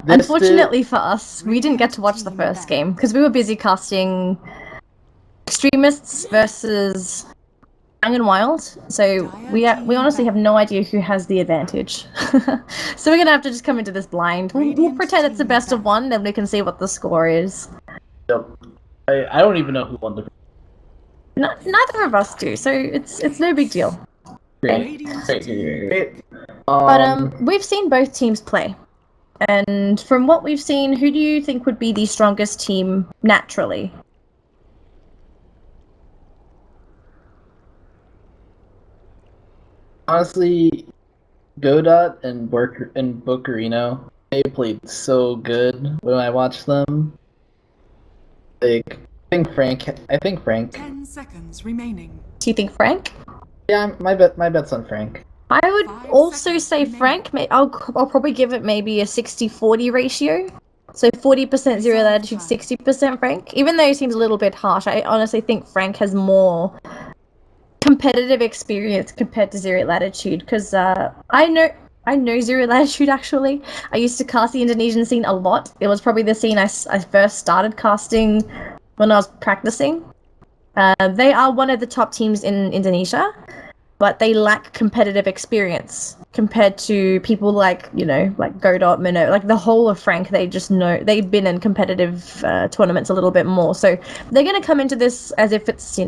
This Unfortunately for us, we didn't get to watch the first game because we were busy casting Extremists versus Young and Wild. So we honestly have no idea who has the advantage. So we're gonna have to just come into this blind. We'll pretend it's the best of one, then we can see what the score is. Yep. I don't even know who won the. Neither of us do, so it's no big deal. Great. But we've seen both teams play. And from what we've seen, who do you think would be the strongest team naturally? Honestly, Godot and Bocarino, they played so good when I watched them. Like, I think Frank. 10 seconds remaining. Do you think Frank? Yeah, my bet's on Frank. I would also say Frank. I'll probably give it maybe a 60-40 ratio. So 40% Zero Latitude, 60% Frank. Even though it seems a little bit harsh, I honestly think Frank has more competitive experience compared to Zero Latitude. Because I know Zero Latitude actually. I used to cast the Indonesian scene a lot. It was probably the scene I first started casting when I was practicing. They are one of the top teams in Indonesia, but they lack competitive experience compared to people like, like Godot, Minnow, like the whole of Frank. They just know, they've been in competitive tournaments a little bit more. So they're going to come into this as if it's,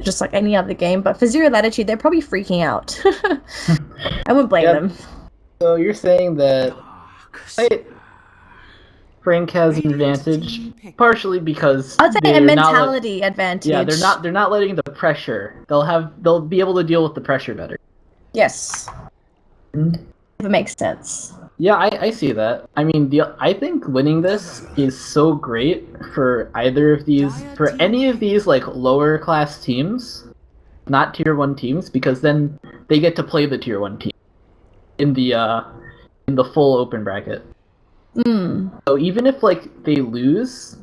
just like any other game. But for Zero Latitude, they're probably freaking out. I wouldn't blame them. So you're saying that Frank has an advantage, partially because I'd say a mentality advantage. Yeah, they're not letting the pressure. They'll be able to deal with the pressure better. Yes. If it makes sense. Yeah, I see that. I mean, I think winning this is so great for any of these like lower class teams, not tier 1 teams, because then they get to play the tier 1 team in the full open bracket. So even if like they lose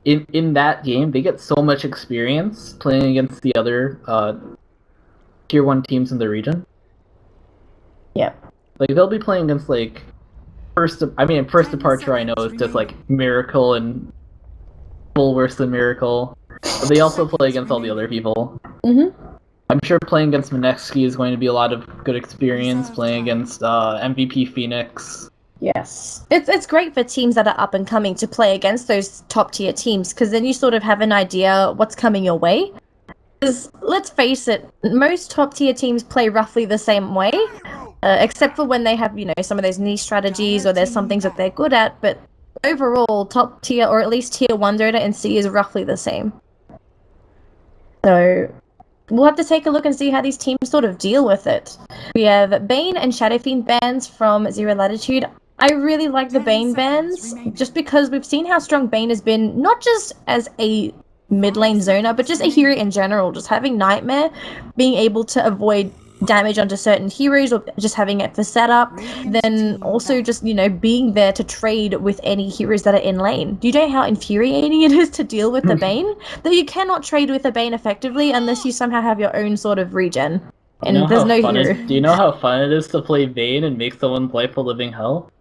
in that game, they get so much experience playing against the other tier 1 teams in the region. Yep. Like they'll be playing against like first departure I know is just like Miracle and Bulwark's and Miracle. But they also play against all the other people. I'm sure playing against Minexki is going to be a lot of good experience, playing against MVP Phoenix. Yes. It's great for teams that are up and coming to play against those top tier teams, because then you sort of have an idea what's coming your way. Because let's face it, most top tier teams play roughly the same way, except for when they have, some of those niche strategies or there's some things that they're good at, but overall, top tier, or at least tier 1 Dota and C is roughly the same. So we'll have to take a look and see how these teams sort of deal with it. We have Bane and Shadowfiend bans from Zero Latitude. I really like the Bane bans, just because we've seen how strong Bane has been, not just as a mid lane zoner, but just a hero in general. Just having Nightmare, being able to avoid damage onto certain heroes, or just having it for setup, then also just, being there to trade with any heroes that are in lane. Do you know how infuriating it is to deal with the Bane? That you cannot trade with the Bane effectively unless you somehow have your own sort of regen. And there's no hero. Do you know how fun it is to play Bane and make someone's life a living hell?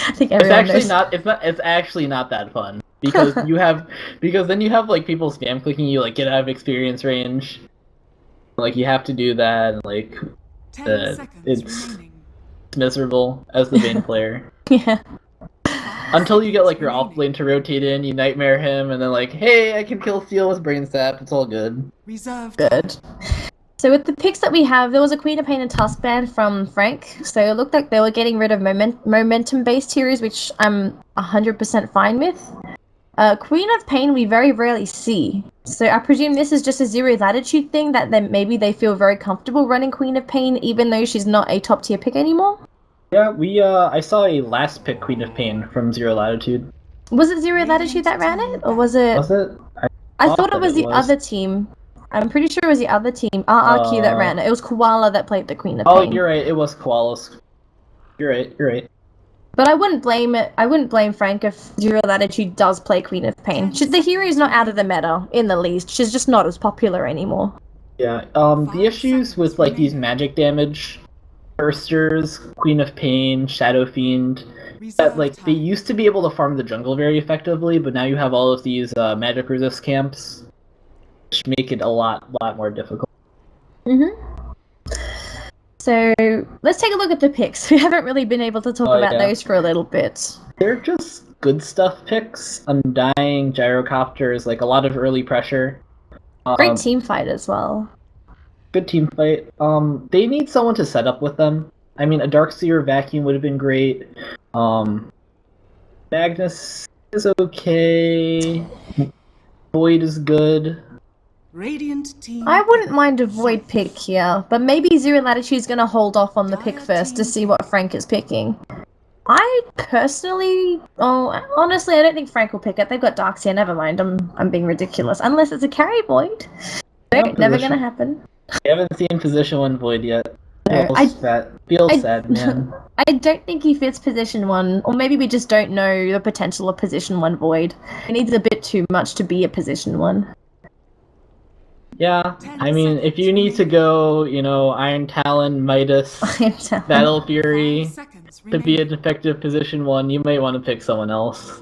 I think everyone knows. It's actually not that fun. Because then you have like people spam clicking you, like, get out of experience range. Like, you have to do that, and like it's miserable as the Bane player. Yeah. Until you get like your off lane to rotate in, you nightmare him, and then like, hey, I can kill Steel with Brain Sap, it's all good. Good. So with the picks that we have, there was a Queen of Pain and Tusk ban from Frank, so it looked like they were getting rid of momentum-based heroes, which I'm 100% fine with. Queen of Pain we very rarely see, so I presume this is just a Zero Latitude thing, that maybe they feel very comfortable running Queen of Pain even though she's not a top tier pick anymore? Yeah, I saw a last pick Queen of Pain from Zero Latitude. Was it Zero Latitude that ran it, or was it? Was it? I thought it was the other team. I'm pretty sure it was the other team, RRQ, that ran it. It was Koala that played the Queen of Pain. Oh, you're right. It was Koala's. You're right. But I wouldn't blame it. I wouldn't blame Frank if Zero Latitude does play Queen of Pain. The hero is not out of the meta in the least. She's just not as popular anymore. Yeah. The issues with like these magic damage Bursters, Queen of Pain, Shadow Fiend. That, like, they used to be able to farm the jungle very effectively, but now you have all of these magic resist camps, which make it a lot more difficult. So let's take a look at the picks. We haven't really been able to talk about those for a little bit. They're just good stuff picks. Undying, Gyrocopters, like a lot of early pressure. Great team fight as well. Good team fight. They need someone to set up with them. I mean, a Darkseer Vacuum would have been great. Magnus is okay. Void is good. Radiant team. I wouldn't mind a Void pick here, but maybe Zero Latitude's going to hold off on the pick first to see what Frank is picking. I personally, honestly, I don't think Frank will pick it. They've got Darkseer. Never mind. I'm being ridiculous. Unless it's a carry Void. Nope, never going to happen. I haven't seen Position 1 Void yet. Feels sad, man. I don't think he fits Position 1, or maybe we just don't know the potential of Position 1 Void. He needs a bit too much to be a Position 1. Yeah, I mean, if you need to go, Iron Talon, Midas, Battle Fury to be an effective Position 1, you might want to pick someone else.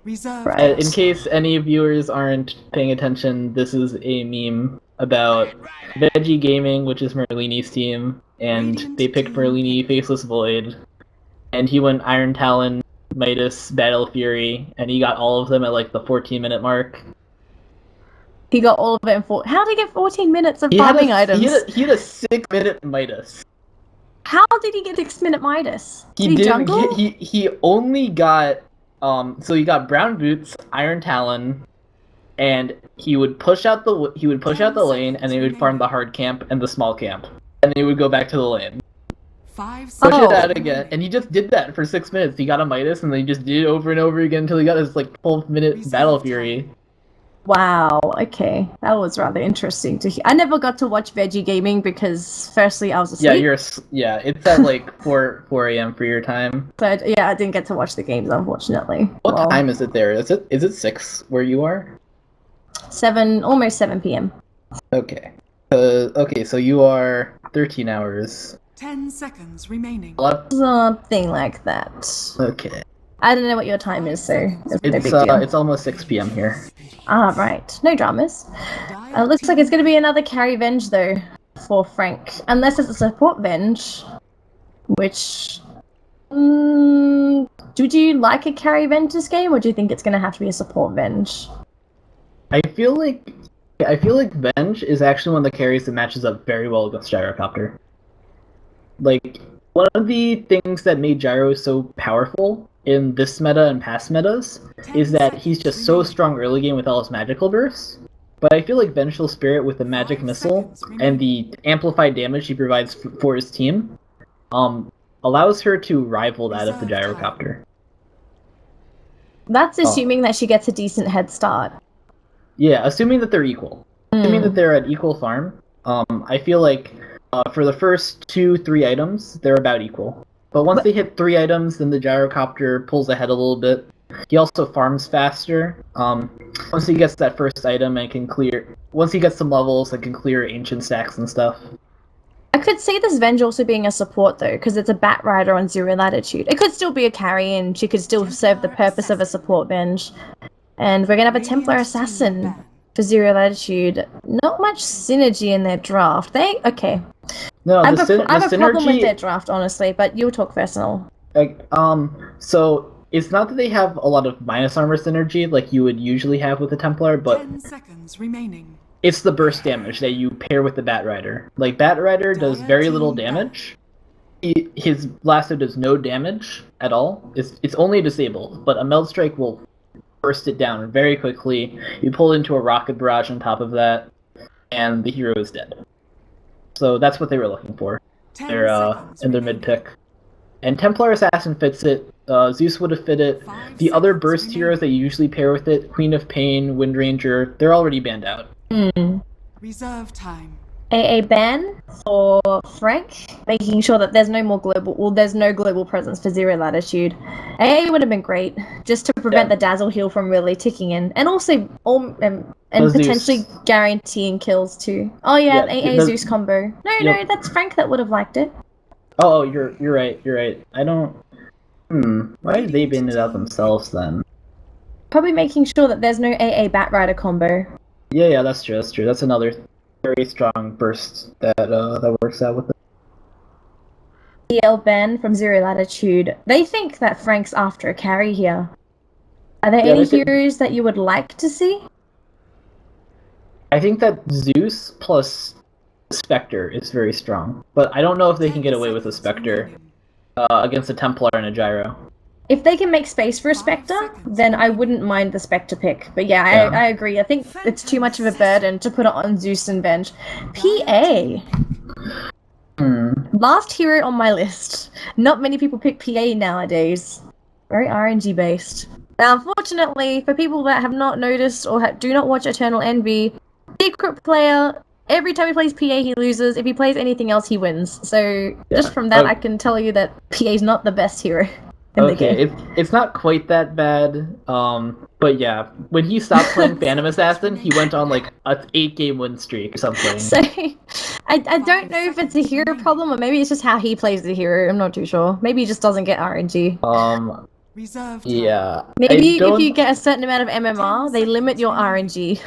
In case any viewers aren't paying attention, this is a meme about Veggie Gaming, which is Merlini's team, and they picked Merlini Faceless Void, and he went Iron Talon, Midas, Battle Fury, and he got all of them at like the 14-minute mark. He got all of it in How did he get 14 minutes of farming items? He had a 6-minute Midas. How did he get 6-minute Midas? He only got so he got Brown Boots, Iron Talon, and he would push out the lane, and he would farm the hard camp and the small camp, and then he would go back to the lane. Push it out again, and he just did that for 6 minutes. He got a Midas, and then he just did it over and over again until he got his 12-minute Battle Fury. Wow, okay. That was rather interesting to hear. I never got to watch Veggie Gaming because, firstly, I was asleep. It's at 4 a.m. for your time. But yeah, I didn't get to watch the games, unfortunately. What time is it there? Is it 6 where you are? 7, almost 7 p.m. Okay. So you are 13 hours. 10 seconds remaining. Something like that. Okay. I don't know what your time is, so no big deal. It's almost 6 p.m. here. Ah, right. No dramas. Looks like it's going to be another carry Venge, though, for Frank. Unless it's a support Venge, which... would you like a carry Venge this game, or do you think it's going to have to be a support Venge? I feel like Venge is actually one of the carries that matches up very well against Gyrocopter. Like, one of the things that made Gyro so powerful in this meta and past metas is that he's just so strong early game with all his magical bursts. But I feel like Vengeful Spirit with the magic missile and the amplified damage he provides for his team allows her to rival that of the Gyrocopter. That's assuming that she gets a decent head start. Yeah, assuming that they're equal. Assuming that they're at equal farm, I feel like for the first 2-3 items, they're about equal. But once they hit 3 items, then the Gyrocopter pulls ahead a little bit. He also farms faster. Once he gets that first item and can clear... Once he gets some levels, and can clear ancient stacks and stuff. I could see this Venge also being a support, though, because it's a Bat Rider on Zero Latitude. It could still be a carry, and she could still serve the purpose of a support Venge. And we're going to have a Templar Assassin for Zero Latitude. Not much synergy in their draft. Okay. No, I have a problem with their draft, honestly, but you'll talk first and all. So it's not that they have a lot of minus armor synergy like you would usually have with the Templar, but 10 seconds remaining. It's the burst damage that you pair with the Bat Rider. Like, Bat Rider does very little damage. His blaster does no damage at all. It's only disabled, but a Meld Strike will burst it down very quickly. You pull into a rocket barrage on top of that, and the hero is dead. So that's what they were looking for. They're in their mid pick. And Templar Assassin fits it. Zeus would have fit it. The other burst heroes that you usually pair with it, Queen of Pain, Wind Ranger, they're already banned out. Reserve time. AA ban for Frank, making sure that there's no more there's no global presence for Zero Latitude. AA would have been great, just to prevent the Dazzle heal from really ticking in, and also and potentially guaranteeing kills too. Oh yeah, AA Zeus combo. No, that's Frank that would have liked it. Oh, you're right. You're right. I don't. Why did they ban it out themselves then? Probably making sure that there's no AA Bat Rider combo. Yeah, that's true. That's true. That's another very strong burst that works out with it. DL Ben from Zero Latitude. They think that Frank's after a carry here. Are there any heroes that you would like to see? I think that Zeus plus Spectre is very strong, but I don't know if they can get away with a Spectre against a Templar and a Gyro. If they can make space for a Spectre, then I wouldn't mind the Spectre pick. But yeah, I agree. I think it's too much of a burden to put it on Zeus and Bench. PA. Last hero on my list. Not many people pick PA nowadays. Very RNG based. Now, unfortunately, for people that have not noticed or do not watch Eternal Envy, Secret player, every time he plays PA, he loses. If he plays anything else, he wins. So just from that, I can tell you that PA is not the best hero. Okay, it's not quite that bad, but yeah, when he stopped playing Phantom Assassin, he went on like an 8-game win streak or something. So, I don't know if it's a hero problem or maybe it's just how he plays the hero. I'm not too sure. Maybe he just doesn't get RNG. Yeah. Maybe if you get a certain amount of MMR, they limit your RNG.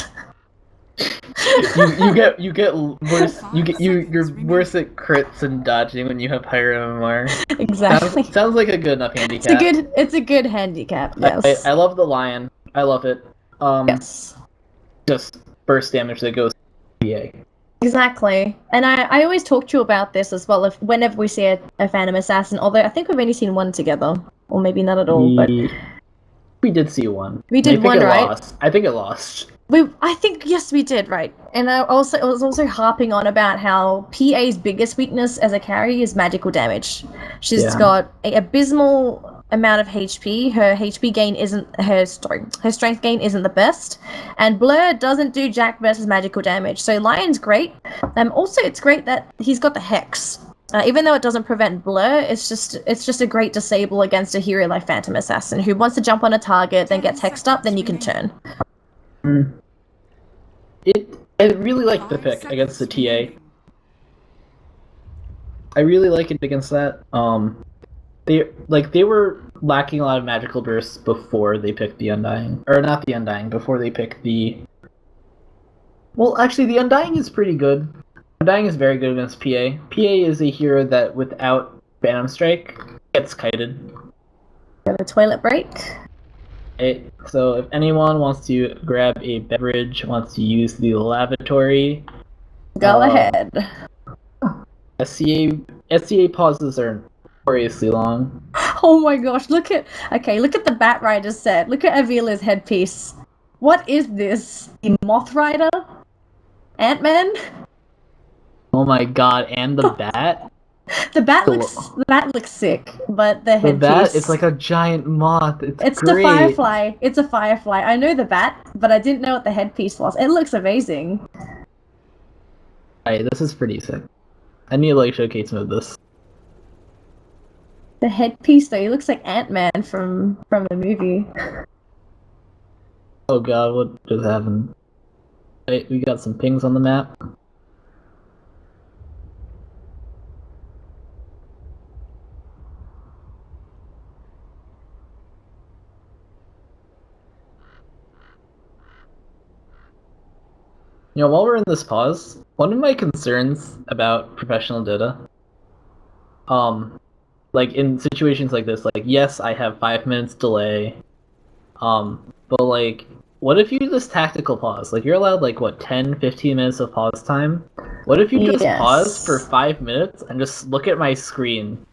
you get worse. You're worse at crits and dodging when you have higher MMR. Exactly. Sounds like a good enough handicap. It's a good handicap. Yes. I love the lion. I love it. Yes. Just burst damage that goes to PA. Exactly. And I always talk to you about this as well. Whenever we see a Phantom Assassin, although I think we've only seen one together, or maybe not at all. But we did see one. We did one, right? I think it lost. I think yes, we did, right? And I was also harping on about how PA's biggest weakness as a carry is magical damage. She's got an abysmal amount of HP. Her HP gain isn't her strength gain isn't the best, and Blur doesn't do jack versus magical damage. So Lion's great. Also it's great that he's got the Hex. Even though it doesn't prevent Blur, it's just a great disable against a hero like Phantom Assassin who wants to jump on a target, then gets hexed up, then you can turn. I really like the pick against the TA. I really like it against that. They were lacking a lot of magical bursts before they picked the Undying, or not the Undying, before they picked the. Well, actually, the Undying is pretty good. Undying is very good against PA. PA is a hero that without Phantom Strike gets kited. Got a toilet break. So if anyone wants to grab a beverage, wants to use the lavatory, go ahead. SCA pauses are notoriously long. Oh my gosh, look at the Bat Rider set. Look at Avila's headpiece. What is this? The Moth Rider? Ant-Man? Oh my god, and the bat? The bat looks sick, but the headpiece... The bat is like a giant moth. It's great. The Firefly. It's a Firefly. I know the bat, but I didn't know what the headpiece was. It looks amazing. Alright, this is pretty sick. I need to showcase some of this. The headpiece though, he looks like Ant-Man from the movie. Oh god, what just happened? Wait, we got some pings on the map. You know, while we're in this pause, one of my concerns about professional Dota, like in situations like this, like yes, I have 5 minutes delay, but like, what if you just tactical pause? Like you're allowed like what 10-15 minutes of pause time. What if you just pause for 5 minutes and just look at my screen,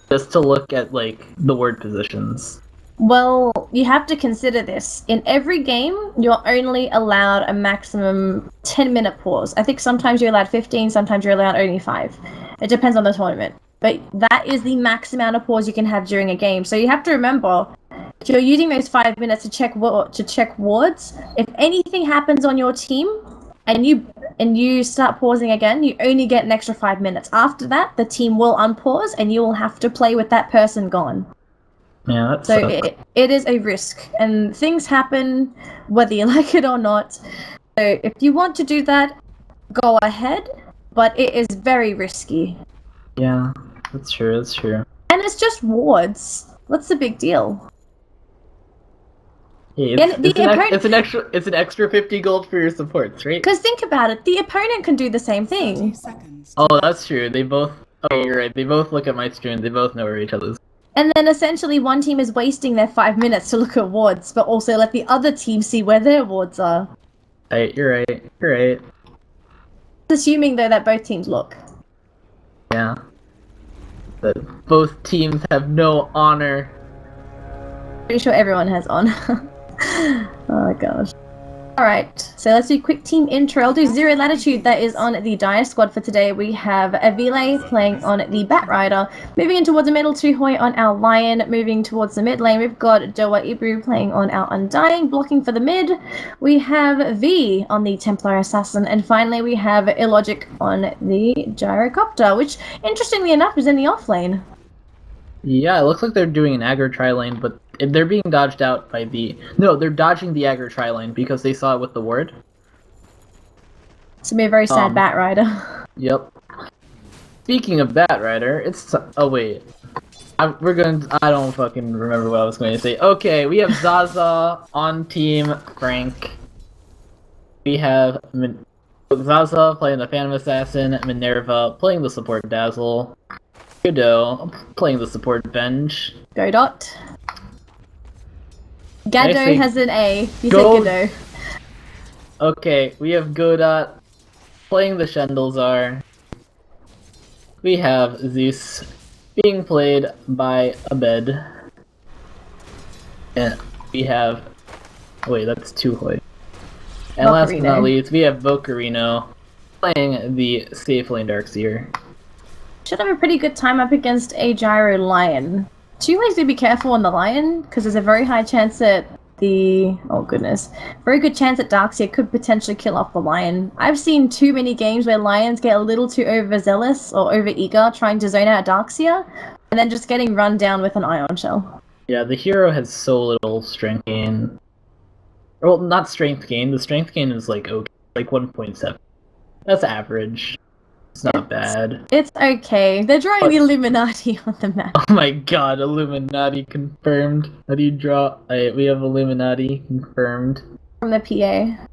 just to look at like the word positions? Well, you have to consider this. In every game, you're only allowed a maximum 10-minute pause. I think sometimes you're allowed 15, sometimes you're allowed only 5. It depends on the tournament. But that is the max amount of pause you can have during a game. So you have to remember, if you're using those 5 minutes to check wards, if anything happens on your team, and you and you start pausing again, you only get an extra 5 minutes. After that, the team will unpause and you will have to play with that person gone. Yeah, that So sucks. it is a risk, and things happen whether you like it or not. So if you want to do that, go ahead, but it is very risky. Yeah, that's true, that's true. And it's just wards. What's the big deal? Hey, And the opponent- it's an extra 50 gold for your supports, right? Because think about it, the opponent can do the same 30 thing. seconds. Oh, that's true. They both. Oh, you're right. They both look at my stream. They both know where each other's. And then essentially one team is wasting their 5 minutes to look at wards, but also let the other team see where their wards are. Right, you're right. You're right. Assuming though that both teams look. Yeah. That both teams have no honor. Pretty sure everyone has on. Oh gosh. Alright, so let's do a quick team intro. I'll do Zero Latitude, that is on the Dire squad for today. We have Avile playing on the Bat Rider. Moving in towards the middle, Tuhoi on our Lion. Moving towards the mid lane, we've got Doa Ibru playing on our Undying. Blocking for the mid, we have V on the Templar Assassin. And finally we have Illogic on the Gyrocopter, which interestingly enough is in the off lane. Yeah, it looks like they're doing an aggro tri-lane, but they're being dodged out by the... No, they're dodging the aggro tri-lane because they saw it with the ward. It's gonna be a very sad Bat Rider. Yep. Speaking of Bat Rider, it's... Oh, wait. I don't fucking remember what I was going to say. Okay, we have Zaza on team Frank. We have Zaza playing the Phantom Assassin, Minerva playing the support Dazzle, Godot playing the support Venge. Godot. Gado has an A. You said Godot. Okay, we have Godot playing the Shendalzar. We have Zeus being played by Abed. And we have... Wait, that's Tuhoi. And last but not least, we have Bocarino playing the safe lane Darkseer. Should have a pretty good time up against a Gyro Lion. Two ways to be careful on the Lion, because there's a very high chance that the... Oh goodness. Very good chance that Darkseer could potentially kill off the Lion. I've seen too many games where Lions get a little too overzealous or over-eager trying to zone out Darkseer, and then just getting run down with an Ion Shell. Yeah, the hero has so little strength gain. Well, not strength gain. The strength gain is like okay, like 1.7. That's average. It's not bad. It's okay. They're drawing the Illuminati on the map. Oh my god, Illuminati confirmed. How do you draw? We have Illuminati confirmed. From the PA.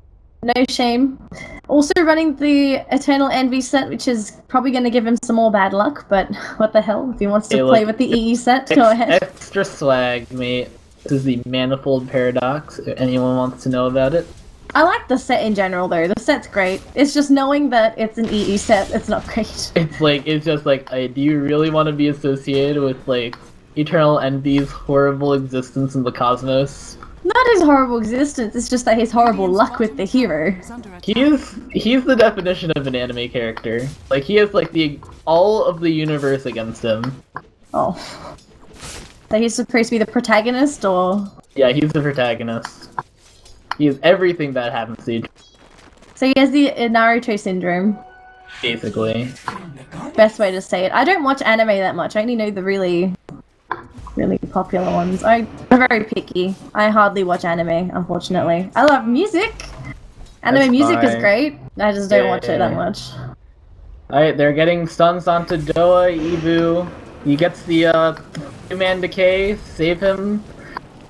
No shame. Also running the Eternal Envy set, which is probably going to give him some more bad luck, but what the hell? If he wants to play with the EE set, go ahead. Extra swag, mate. This is the Manifold Paradox, if anyone wants to know about it. I like the set in general, though. The set's great. It's just knowing that it's an EE set, it's not great. It's just like, do you really want to be associated with, like, Eternal Envy's horrible existence in the cosmos? Not his horrible existence, it's just that his horrible luck with the hero. He's the definition of an anime character. Like, he has, like, all of the universe against him. Oh. So he's supposed to be the protagonist, or...? Yeah, he's the protagonist. He has everything that happens to each. So he has the Naruto syndrome. Basically. Best way to say it. I don't watch anime that much. I only know the really popular ones. I'm very picky. I hardly watch anime, unfortunately. I love music. Anime music is great. I just don't watch it that much. Alright, they're getting stuns onto Doa, Ibu. He gets the 2-man decay, save him.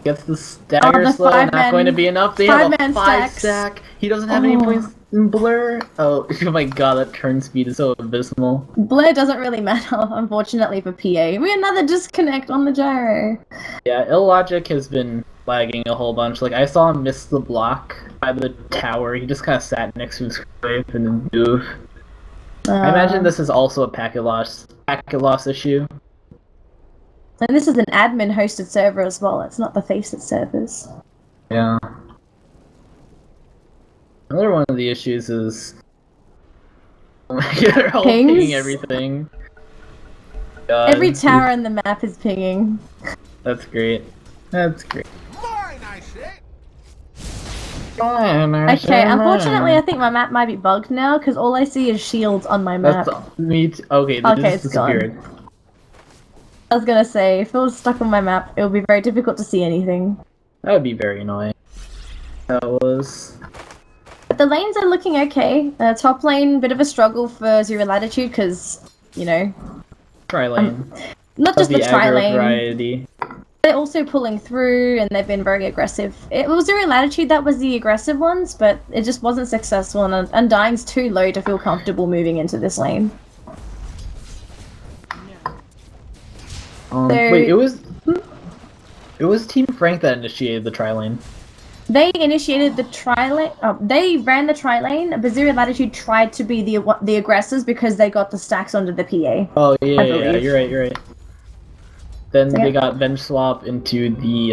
Gets the stagger slow, not going to be enough. They have a 5-stack. He doesn't have any points in Blur. Oh my god, that turn speed is so abysmal. Blur doesn't really matter, unfortunately, for PA. We another disconnect on the gyro. Yeah, Illogic has been lagging a whole bunch. Like, I saw him miss the block by the tower. He just kind of sat next to his scrape and then doof. I imagine this is also a packet loss issue. And this is an admin hosted server as well, it's not the faceit servers. Yeah. Another one of the issues is... Oh my god, they're all pinging everything. God, every tower in the map is pinging. That's great. That's great. Okay, unfortunately, I think my map might be bugged now because all I see is shields on my map. That's me. Okay, Okay, this it's disappeared. I was gonna say, if it was stuck on my map, it would be very difficult to see anything. That would be very annoying. That was. But the lanes are looking okay. Top lane, bit of a struggle for Zero Latitude because, you know, Tri lane. not just the tri aggro lane. variety. They're also pulling through and they've been very aggressive. It was Zero Latitude that was the aggressive ones, but it just wasn't successful and Undying's too low to feel comfortable moving into this lane. Wait, it was Team Frank that initiated the tri lane. They initiated the tri lane. They ran the tri lane, but Zero Latitude tried to be the aggressors because they got the stacks onto the PA. Oh yeah, you're right. Then they got bench swap into the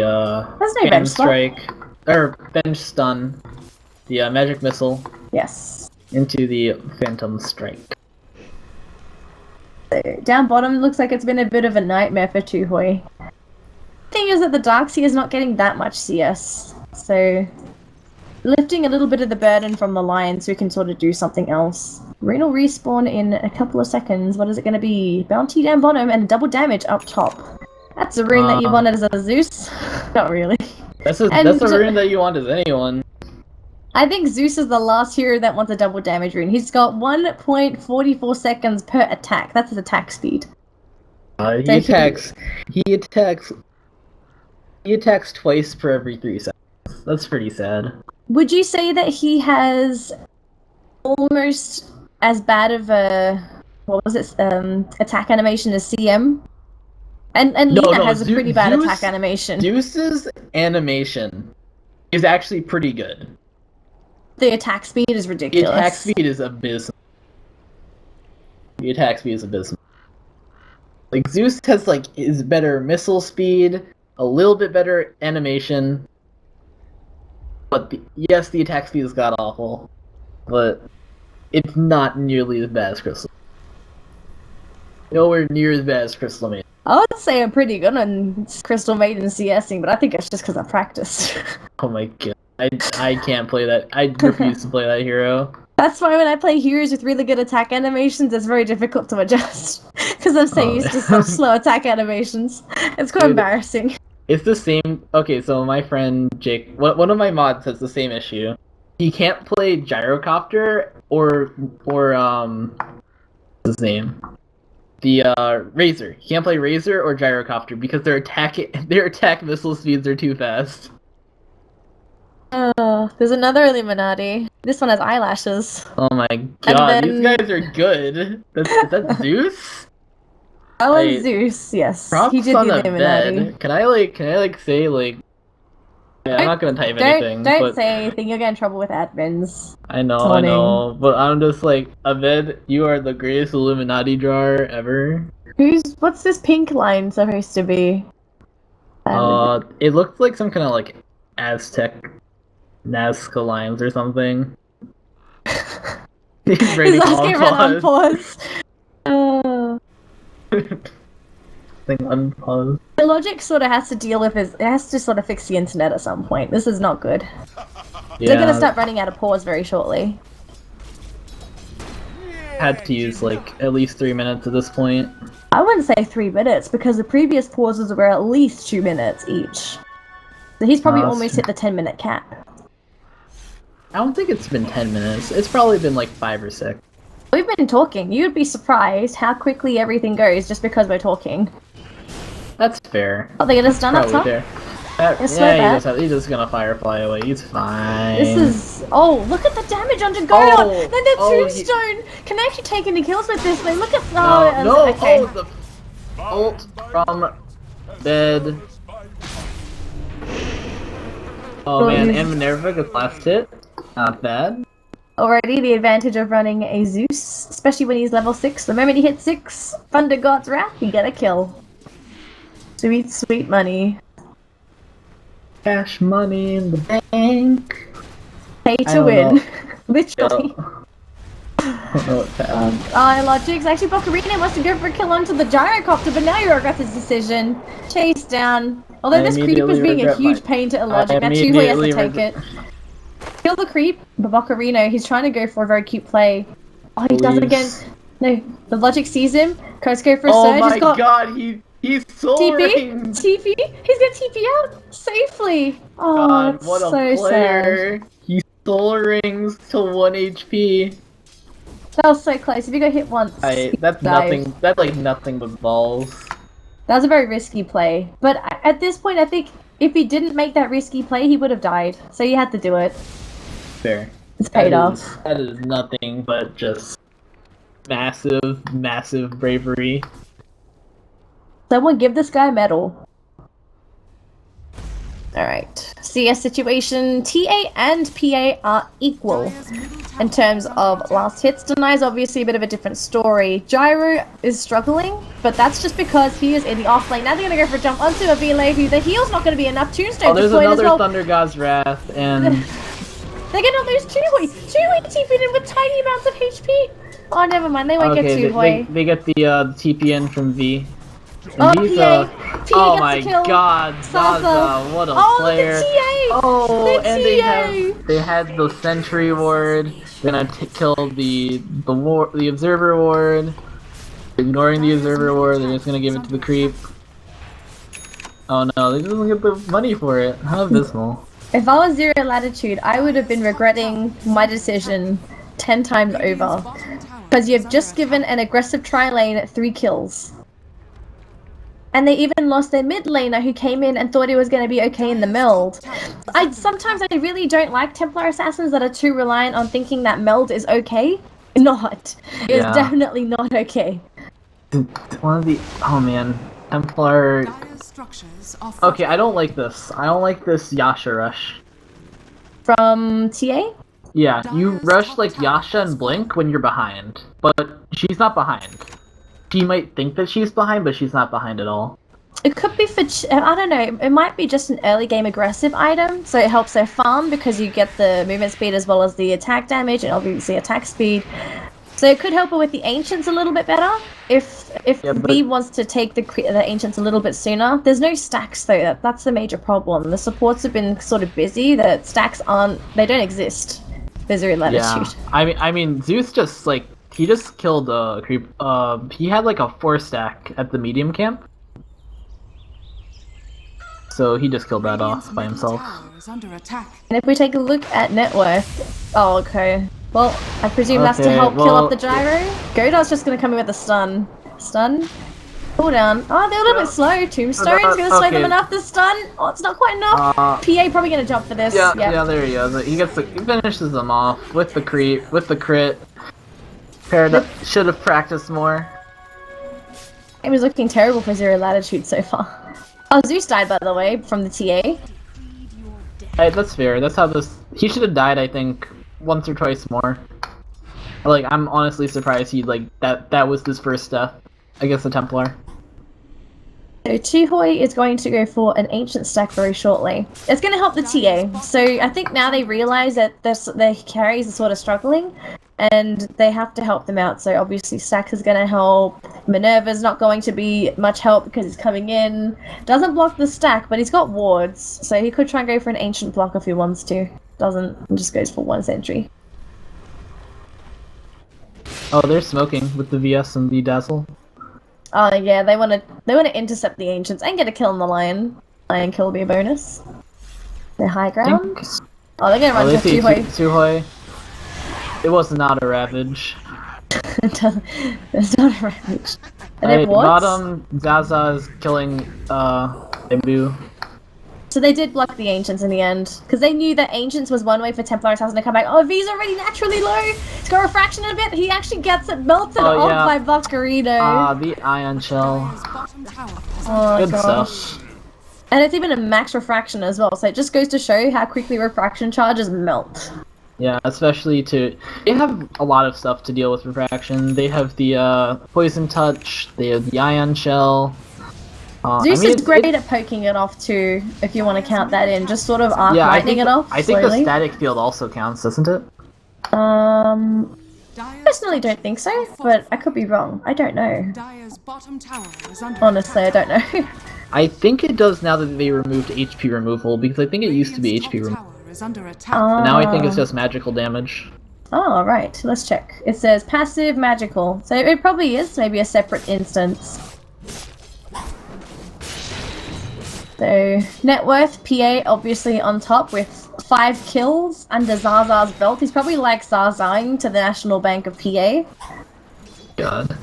There's no bench swap. strike or bench stun, the magic missile. Yes. Into the phantom strike. So, down bottom looks like it's been a bit of a nightmare for Tuhoy. Thing is that the Darkseer is not getting that much CS, so lifting a little bit of the burden from the Lions who can sort of do something else. Rune will respawn in a couple of seconds. What is it going to be? Bounty down bottom and double damage up top. That's a rune that you wanted as a Zeus? Not really. That's a rune that you want as anyone. I think Zeus is the last hero that wants a double damage rune. He's got 1.44 seconds per attack. That's his attack speed. He attacks twice per every 3 seconds. That's pretty sad. Would you say that he has almost as bad of a attack animation as CM? And Lina has a pretty bad attack animation. Zeus's animation is actually pretty good. The attack speed is ridiculous. The attack speed is abysmal. Like, Zeus has, his better missile speed, a little bit better animation, but yes, the attack speed is god-awful, but it's not nearly as bad as Crystal. Nowhere near as bad as Crystal Maiden. I would say I'm pretty good on Crystal Maiden CSing, but I think it's just because I practiced. Oh my god. I can't play that. I refuse to play that hero. That's why when I play heroes with really good attack animations, it's very difficult to adjust. Because I'm so used to such slow attack animations. It's quite embarrassing. It's the same... Okay, so my friend Jake... One of my mods has the same issue. He can't play Gyrocopter or what's his name? The Razor. He can't play Razor or Gyrocopter because their attack missile speeds are too fast. Oh, there's another Illuminati. This one has eyelashes. Oh my god, these guys are good. Is that Zeus? That was Zeus, yes. He did the Illuminati. Can I say yeah, I'm not gonna type anything. Don't say anything, you'll get in trouble with admins. I know, but I'm just like, Abed, you are the greatest Illuminati drawer ever. What's this pink line supposed to be? It looks like some kind of Aztec Nazca lines or something. He's ready to unpause. Unpause. The logic sort of has to deal with it has to sort of fix the internet at some point. This is not good. Yeah. They're gonna start running out of pause very shortly. Had to use at least 3 minutes at this point. I wouldn't say 3 minutes because the previous pauses were at least 2 minutes each. So he's probably almost hit the 10-minute cap. I don't think it's been 10 minutes. It's probably been 5 or 6. We've been talking. You'd be surprised how quickly everything goes just because we're talking. That's fair. Oh, they get us done up top? He's just gonna Firefly away. He's fine. This is... Oh, look at the damage on Jagoda! Then the Tombstone! Can I actually take any kills with this thing? Look at... Okay. Oh, the ult from bed. Oh man, and Minerva gets last hit. Not bad. Already the advantage of running a Zeus, especially when he's level 6. The moment he hits 6, Thunder God's Wrath, you get a kill. Sweet, sweet money. Cash money in the bank. Pay to win. Literally. Logic's actually Bokarina wants to go for a kill onto the Gyrocopter, but now you regret his decision. Chase down. Although this creep is being a huge pain to Illogic, that Tuhoy has to take it. Kill the creep, Babacarino. He's trying to go for a very cute play. Oh, he does it again. No, the logic sees him. Goes go for a surge. Oh my He's got god, he's soul TP. rings. TP. He's gonna TP out safely. Oh, God, that's what a so player. sad. He soul rings to 1 HP. That was so close. If you got hit once, That's dive. nothing. That's like nothing but balls. That was a very risky play. But at this point, I think if he didn't make that risky play, he would have died. So you had to do it. Fair. It's paid off. That is nothing but just massive bravery. Someone give this guy a medal. Alright. CS situation, TA and PA are equal in terms of last hits. Deny is obviously a bit of a different story. Gyro is struggling, but that's just because he is in the off lane. Now they're going to go for a jump onto a Vile, who the heal's not going to be enough. Tombstone Oh, there's deployed as another well. Thunder God's Wrath, and They're going to lose Chuhui. Chuhui TP'd in with tiny amounts of HP. Oh, never mind. They won't get Chuhui. they get the TP in from V. And Oh, V's, PA oh gets my the kill. god, Zaza, what a player! The TA! Oh, The and TA! they had the Sentry ward. They're gonna kill the Observer ward. Ignoring the Observer ward, they're just gonna give it to the creep. Oh no, they didn't get the money for it. How abysmal! If I was Zero Latitude, I would have been regretting my decision 10 times over. Because you've just given an aggressive tri-lane 3 kills. And they even lost their mid laner who came in and thought he was going to be okay in the meld. Sometimes I really don't like Templar Assassins that are too reliant on thinking that meld is okay. Not. It was definitely not okay. One of the... Oh man. Templar... Okay, I don't like this. I don't like this Yasha rush. From TA? Yeah, you rush like Yasha and Blink when you're behind. But she's not behind. She might think that she's behind, but she's not behind at all. It could be for, I don't know, it might be just an early game aggressive item, so it helps their farm because you get the movement speed as well as the attack damage and obviously attack speed. So it could help her with the Ancients a little bit better. If V wants to take the Ancients a little bit sooner. There's no stacks though, that's the major problem. The supports have been sort of busy, the stacks they don't exist. There's a Latitude. Yeah, I mean, Zeus just like, he just killed a creep. He had like a 4-stack at the medium camp. So he just killed that off by himself. Under attack. And if we take a look at net worth, oh okay. Well, I presume that's to help kill off the gyro. Godar's just gonna come in with a stun. Stun. Cool down. Oh, they're a little bit slow. Tombstone's gonna slow them enough to stun. Oh, it's not quite enough. PA probably gonna jump for this. Yeah, there he goes. He finishes them off with the creep, with the crit. Should have practiced more. It was looking terrible for Zero Latitude so far. Oh, Zeus died by the way from the TA. Hey, that's fair. That's how this. He should have died, I think, once or twice more. Like, I'm honestly surprised he that was his first death against the Templar. So Chuhui is going to go for an Ancient stack very shortly. It's going to help the TA. So I think now they realize that their carries are sort of struggling and they have to help them out. So obviously Stacks is going to help. Minerva's not going to be much help because he's coming in. Doesn't block the stack, but he's got wards. So he could try and go for an Ancient block if he wants to. Doesn't, and just goes for 1 sentry. Oh, they're smoking with the VS and the Dazzle. Oh yeah, they want to intercept the Ancients and get a kill on the Lion. Lion kill will be a bonus. They're high ground. Oh, they're gonna run to Chuhui. It was not a Ravage. It's not a Ravage. And then what? Bottom, Zaza is killing Imbu. So they did block the Ancients in the end, because they knew that Ancients was one way for Templar Assassin to come back. Oh, V's already naturally low! He's got refraction in a bit, he actually gets it melted off by Boxcarino. The Ion Shell. Oh Good gosh. stuff. And it's even a max refraction as well, so it just goes to show how quickly refraction charges melt. Yeah, especially they have a lot of stuff to deal with refraction. They have the Poison Touch, they have the Ion Shell. Zeus is great at poking it off too, if you want to count that in. Just sort of arc lightning it off. I think the static field also counts, doesn't it? Personally don't think so, but I could be wrong. I don't know. Honestly, I don't know. I think it does now that they removed HP removal, because I think it used to be HP removal. is under attack. Now I think it's just magical damage. Oh, right. Let's check. It says passive magical. So it probably is maybe a separate instance. So, net worth, PA obviously on top with 5 kills under Zaza's belt. He's probably like Zazaing to the National Bank of PA. God.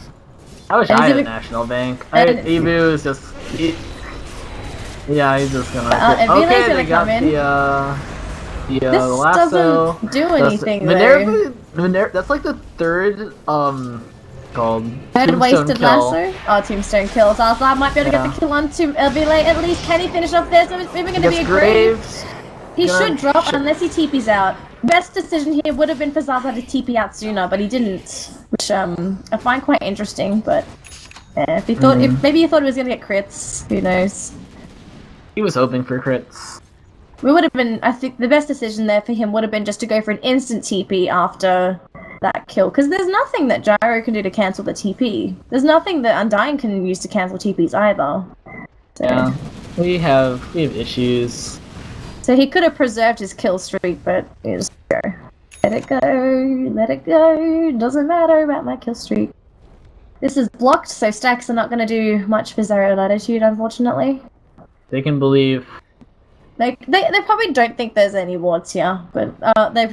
I wish And I he's had a even- national bank. and- Ebu is just... yeah, he's just gonna... and Vila's okay, gonna they got come in. the This lasso. doesn't do anything Minerva, that's like the third, called... Third Tombstone wasted kill. lasso. Oh, Tombstone kills. I might be able to get the kill on Vila at least. Can he finish off there? So it's even going to be a grave. He should drop unless he TP's out. Best decision here would have been for Zaza to TP out sooner, but he didn't, which I find quite interesting. But if he thought, if maybe he thought he was going to get crits, who knows? He was hoping for crits. We would have been. I think the best decision there for him would have been just to go for an instant TP after that kill, because there's nothing that Gyro can do to cancel the TP. There's nothing that Undying can use to cancel TPs either. So, Yeah, we have issues. So he could have preserved his kill streak, but he just go. Let it go, let it go. Doesn't matter about my kill streak. This is blocked, so stacks are not going to do much for Zero Latitude, unfortunately. They can believe. They probably don't think there's any wards here, but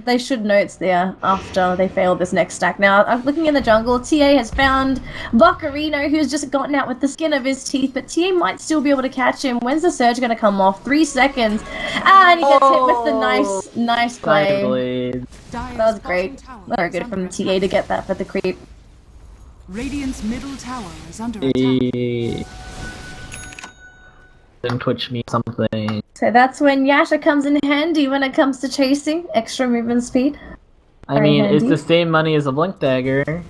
they should know it's there after they fail this next stack. Now, I'm looking in the jungle. TA has found Bocarino, who's just gotten out with the skin of his teeth, but TA might still be able to catch him. When's the surge going to come off? 3 seconds. And he gets hit with the nice play. That was great. Very good from TA to get that for the creep. Radiant's middle tower is under attack. Then Twitch me something. So that's when Yasha comes in handy when it comes to chasing. Extra movement speed. I mean, it's the same money as a Blink Dagger.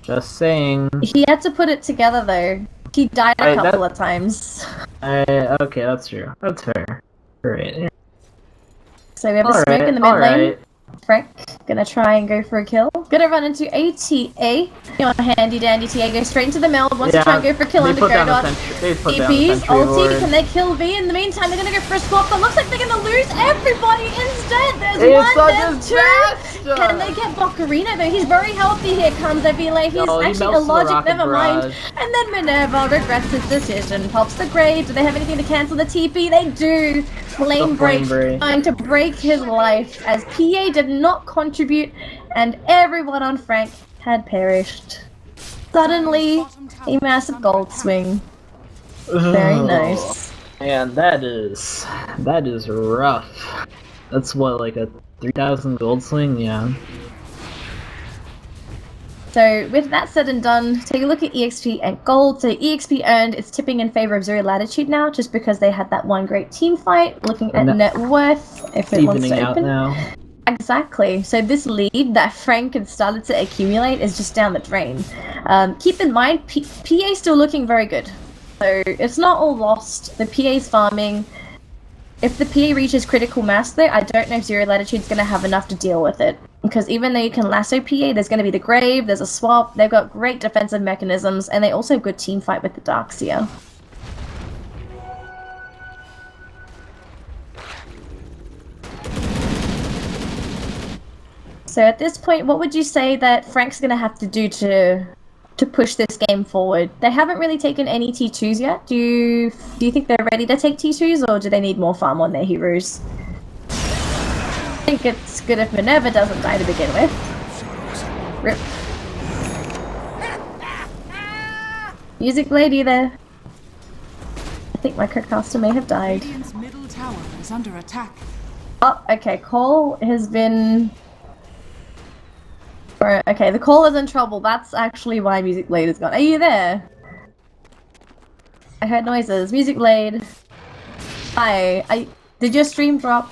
Just saying. He had to put it together though. He died a couple of times. Okay, that's true. That's fair. Alright. So we have a smoke in the mid lane. Frank, gonna try and go for a kill. Gonna run into ATA. Your handy dandy TA goes straight into the meld. Wants to try and go for a kill under Godot. EPs, ulti, can they kill V? In the meantime, they're gonna go for a swap, but looks like they're gonna lose everybody instead. There's one, there's two. Can they get Bocarino though? He's very healthy here, comes Avila. He's actually illogic, never mind. And then Minerva regrets his decision. Pops the grave. Do they have anything to cancel the TP? They do. Flame break, trying to break his life as PA did not contribute and everyone on Frank had perished. Suddenly, a massive gold swing. Very nice. Man, that is rough. That's what, like a 3,000 gold swing? Yeah. So with that said and done, take a look at EXP and gold. So EXP earned is tipping in favor of Zero Latitude now, just because they had that one great team fight. Looking at net worth, if it wants to open. Now. Exactly. So this lead that Frank had started to accumulate is just down the drain. Keep in mind, PA still looking very good. So it's not all lost. The PA's farming. If the PA reaches critical mass though, I don't know if Zero Latitude's going to have enough to deal with it. Because even though you can lasso PA, there's going to be the grave, there's a swap, they've got great defensive mechanisms, and they also have good team fight with the Darkseer. So at this point, what would you say that Frank's going to have to do to push this game forward? They haven't really taken any T2s yet. Do you think they're ready to take T2s, or do they need more farm on their heroes? I think it's good if Minerva doesn't die to begin with. Rip. Music lady there. I think my co-caster may have died. Radiant's middle tower is under attack. Oh, okay. Cole has been... Okay, the Cole is in trouble. That's actually why Music Blade is gone. Are you there? I heard noises. Music Blade. Hi. Did your stream drop?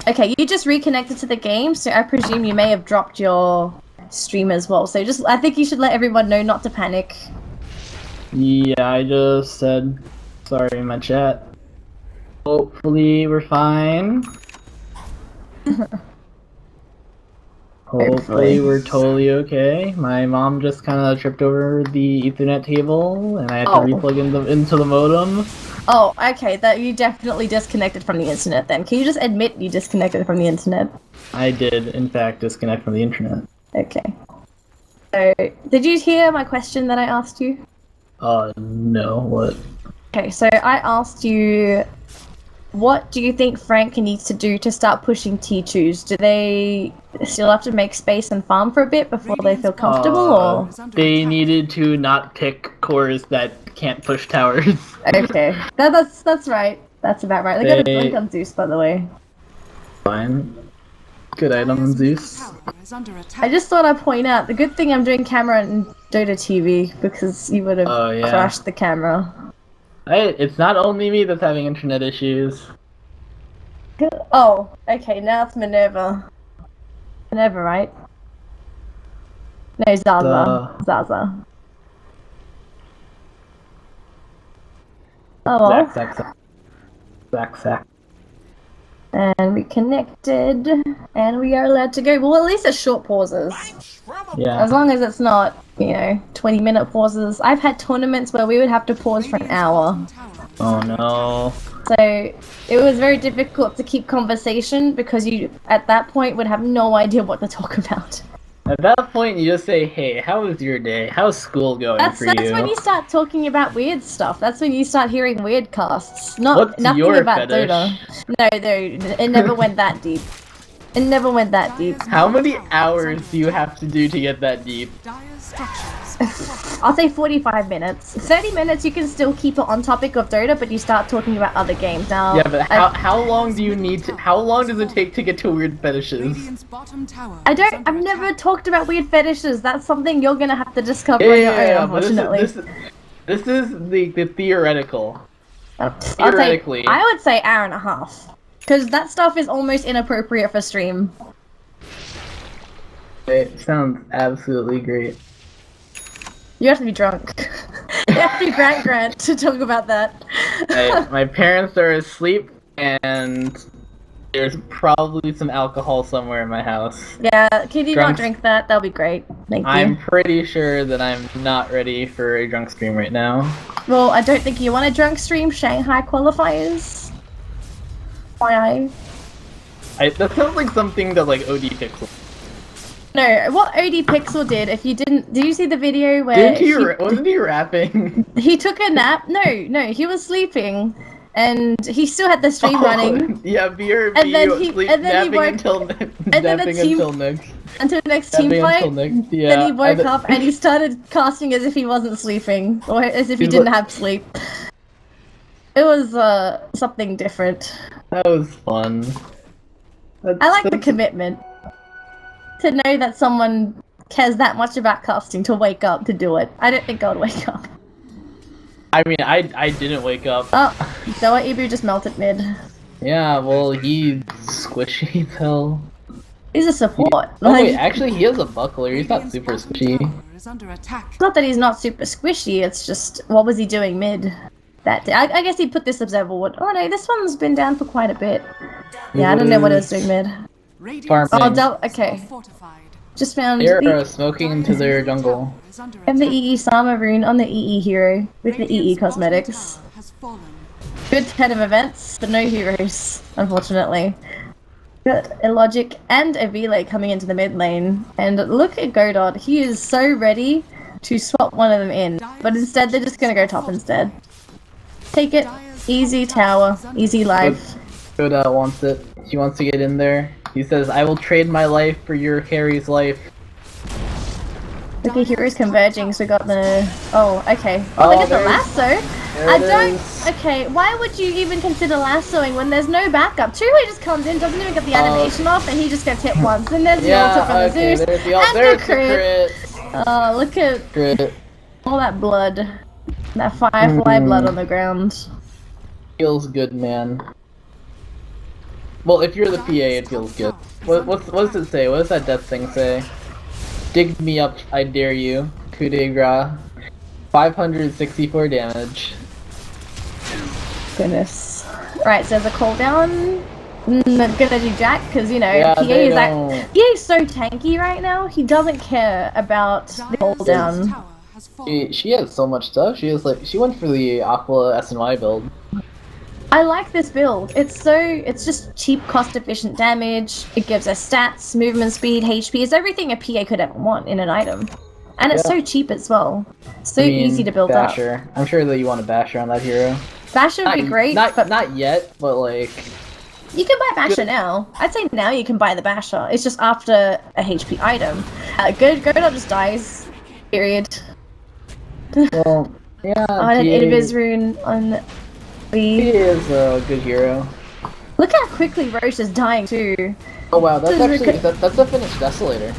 Okay, you just reconnected to the game, so I presume you may have dropped your stream as well. So I think you should let everyone know not to panic. Yeah, I just said sorry in my chat. Hopefully we're fine. Hopefully we're totally okay. My mom just kind of tripped over the Ethernet table, and I had to replug into the modem. Oh, okay. That you definitely disconnected from the internet. Then can you just admit you disconnected from the internet? I did, in fact, disconnect from the internet. Okay. So, did you hear my question that I asked you? No. What? Okay, so I asked you, what do you think Frank needs to do to start pushing T2s? Do they still have to make space and farm for a bit before they feel comfortable, or? They needed to not pick cores that can't push towers. Okay, that's right. That's about right. They got a blink on Zeus, by the way. Fine. Good item, Zeus. I just thought I'd point out, the good thing I'm doing camera and Dota TV, because you would have crashed the camera. It's not only me that's having internet issues. Oh, okay, now it's Minerva. Minerva, right? No, Zaza. Zaza. Oh well. Zack. And we connected, and we are allowed to go. Well, at least it's short pauses. Yeah. As long as it's not, 20-minute pauses. I've had tournaments where we would have to pause for an hour. Oh no. So it was very difficult to keep conversation because you, at that point, would have no idea what to talk about. At that point, you just say, "Hey, how was your day? How's school going for you?" That's when you start talking about weird stuff. That's when you start hearing weird casts. What's Nothing your about fetish? Dota. No, it never went that deep. It never went that deep. How many hours do you have to do to get that deep? I'll say 45 minutes. 30 minutes you can still keep it on topic of Dota, but you start talking about other games now. Yeah, but how long do you need to? How long does it take to get to weird fetishes? I've never talked about weird fetishes. That's something you're gonna have to discover on your own, unfortunately. This is the theoretical. Theoretically. I would say hour and a half. Because that stuff is almost inappropriate for stream. It sounds absolutely great. You have to be drunk. You have to be Grant to talk about that. My parents are asleep, and there's probably some alcohol somewhere in my house. Yeah, can you not drink that? That'll be great. Thank you. I'm pretty sure that I'm not ready for a drunk stream right now. Well, I don't think you want a drunk stream. Shanghai Qualifiers. Why? That sounds like something that like OD Pixel. No, what OD Pixel did, if you did you see the video where wasn't he rapping? He took a nap? No, he was sleeping, and he still had the stream running. Yeah, BRB, until next team fight. Yeah, then he woke up and he started casting as if he wasn't sleeping, or as if he didn't have sleep. It was something different. That was fun. I like the commitment. To know that someone cares that much about casting to wake up to do it. I don't think I would wake up. I mean, I didn't wake up. Oh, so what, Ibu just melted mid. Yeah, well, he's squishy as hell. He's a support. Wait, actually he has a buckler, he's not super squishy. It's not that he's not super squishy, it's just, what was he doing mid that day? I guess he put this observer wood. Oh no, this one's been down for quite a bit. Yeah, I don't know what it was doing mid. Farming. Okay. Just found they're smoking into their jungle. And the EE Sama rune on the EE hero with the EE cosmetics. Good head of events, but no heroes, unfortunately. Got a Logic and a Vele coming into the mid lane. And look at Godot, he is so ready to swap one of them in. But instead they're just gonna go top instead. Take it, easy tower, easy life. Godot wants it. She wants to get in there. He says, "I will trade my life for your Harry's life." Look at heroes converging, so we got the... Oh, okay. Oh, they got the lasso! Okay, why would you even consider lassoing when there's no backup? Two-way just comes in, doesn't even get the animation off, and he just gets hit once. And there's the ulti from the Zeus, and the crit! Oh, look at all that blood. That firefly blood on the ground. Feels good, man. Well, if you're the PA, it feels good. What does it say? What does that death thing say? Dig me up, I dare you. Coup de grace. 564 damage. Goodness. Right, so there's a cooldown. not gonna do jack because you know Yeah, PA they is don't. PA is so tanky right now. He doesn't care about the cooldown. Tower has fallen. She has so much stuff. She went for the Aqua SNY build. I like this build. It's just cheap, cost-efficient damage. It gives us stats, movement speed, HP. It's everything a PA could ever want in an item. And it's Yeah. so cheap as well. So I mean, easy to build Basher. I'm sure that you want a Basher on that hero. up. Basher would be great, but Not yet, but like you can buy Basher now. I'd say now you can buy the Basher. It's just after a HP item. Godot just dies. Period. well, yeah. On an Invis rune on He the. is a good hero. Look how quickly Roche is dying too. Oh wow, that's This is actually that's a finished Desolator.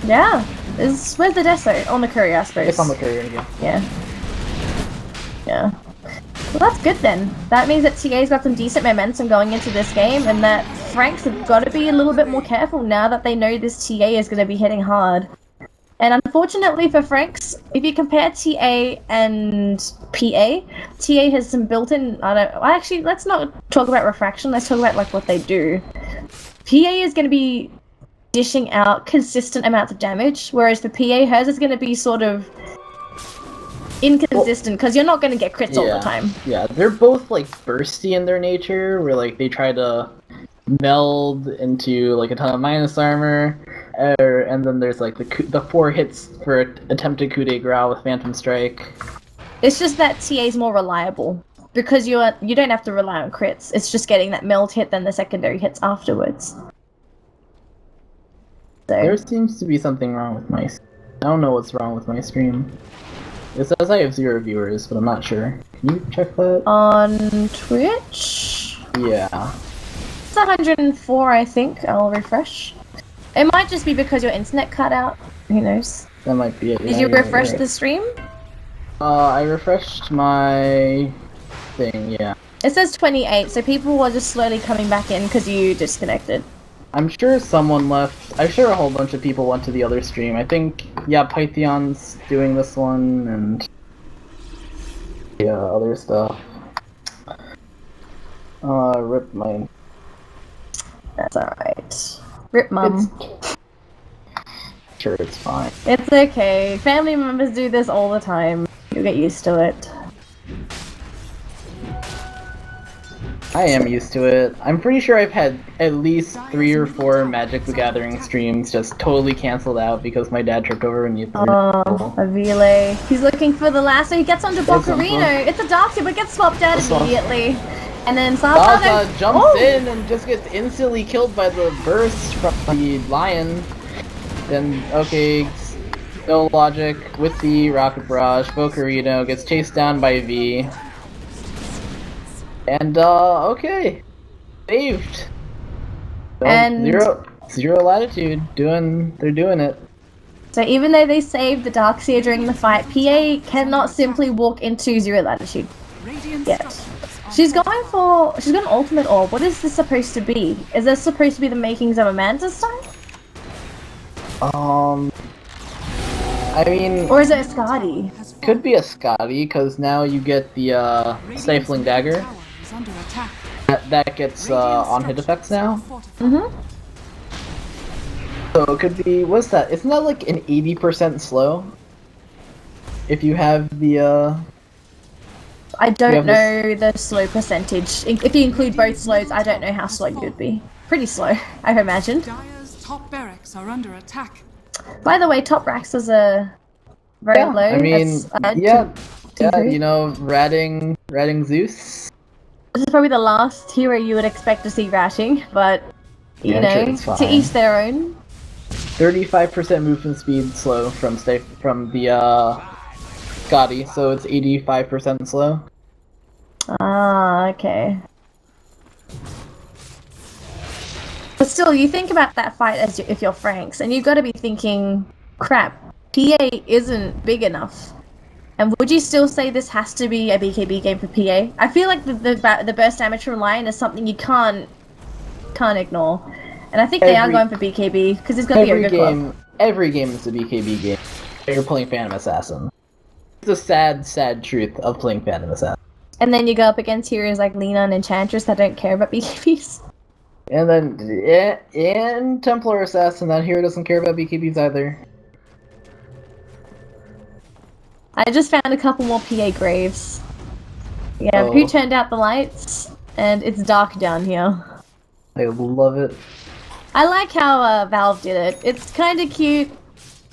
Yeah. Where's the Deso? On the courier, I suppose. It's on the courier again. Yeah. Yeah. Well, that's good then. That means that TA's got some decent momentum going into this game, and that Franks have got to be a little bit more careful now that they know this TA is going to be hitting hard. And unfortunately for Franks, if you compare TA and PA, TA has some built-in. Actually, let's not talk about refraction. Let's talk about like what they do. PA is going to be dishing out consistent amounts of damage, whereas for PA, hers is going to be sort of inconsistent because you're not going to get crits all the time. Yeah, they're both like bursty in their nature, where like they try to meld into like a ton of minus armor, and then there's like the 4 hits for attempted coup de grace with Phantom Strike. It's just that TA is more reliable because you don't have to rely on crits. It's just getting that meld hit, then the secondary hits afterwards. So. There seems to be something wrong with my. I don't know what's wrong with my stream. It says I have 0 viewers, but I'm not sure. Can you check that? On Twitch? Yeah. It's 104, I think. I'll refresh. It might just be because your internet cut out. Who knows? That might be it. Did you refresh the stream? I refreshed my thing, yeah. It says 28, so people are just slowly coming back in because you disconnected. I'm sure someone left. I'm sure a whole bunch of people went to the other stream. I think, yeah, Python's doing this one, and yeah, other stuff. Rip mine. That's alright. Rip mum. Sure, it's fine. It's okay. Family members do this all the time. You'll get used to it. I am used to it. I'm pretty sure I've had at least 3 or 4 Magic the Gathering streams just totally canceled out because my dad tripped over and you threw Oh, Avile. He's looking for the lasso. He gets onto Bocarino. It's a Darcy, but gets swapped out immediately. And then Zaza jumps in and just gets instantly killed by the burst from the lion. Then, okay, no logic with the Rocket Barrage. Bocarino gets chased down by V. And, okay. Saved. So, and zero Latitude. They're doing it. So even though they saved the Darkseer during the fight, PA cannot simply walk into 0 Latitude yet. She's got an ultimate orb. What is this supposed to be? Is this supposed to be the makings of a Mantis style? I mean... Or is it a Skadi? Could be a Skadi, because now you get the, Stifling Dagger. That gets, on-hit effects now. Mm-hmm. So it could be... What's that? Isn't that like an 80% slow? If you have the, I don't know the slow percentage. If you include both slows, I don't know how slow you would be. Pretty slow, I've imagined. Dire's top barracks are under attack. By the way, top racks is a very low. I mean, yeah, T3. you know, ratting Zeus. This is probably the last hero you would expect to see ratting, but you Yeah, know, sure, it's to fine. each their own. 35% movement speed slow from the Scotty, so it's 85% slow. Ah, okay. But still, you think about that fight as if you're Franks, and you've got to be thinking, crap, PA isn't big enough. And would you still say this has to be a BKB game for PA? I feel like the burst damage from Lion is something you can't ignore. And I think they are going for BKB, because it's going to be a good club. Every game is a BKB game. You're playing Phantom Assassin. It's the sad, sad truth of playing Phantom Assassin. And then you go up against heroes like Lena and Enchantress that don't care about BKBs. And then, and Templar Assassin, that hero doesn't care about BKBs either. I just found a couple more PA graves. Yeah, Oh. who turned out the lights? And it's dark down here. I love it. I like how Valve did it. It's kind of cute,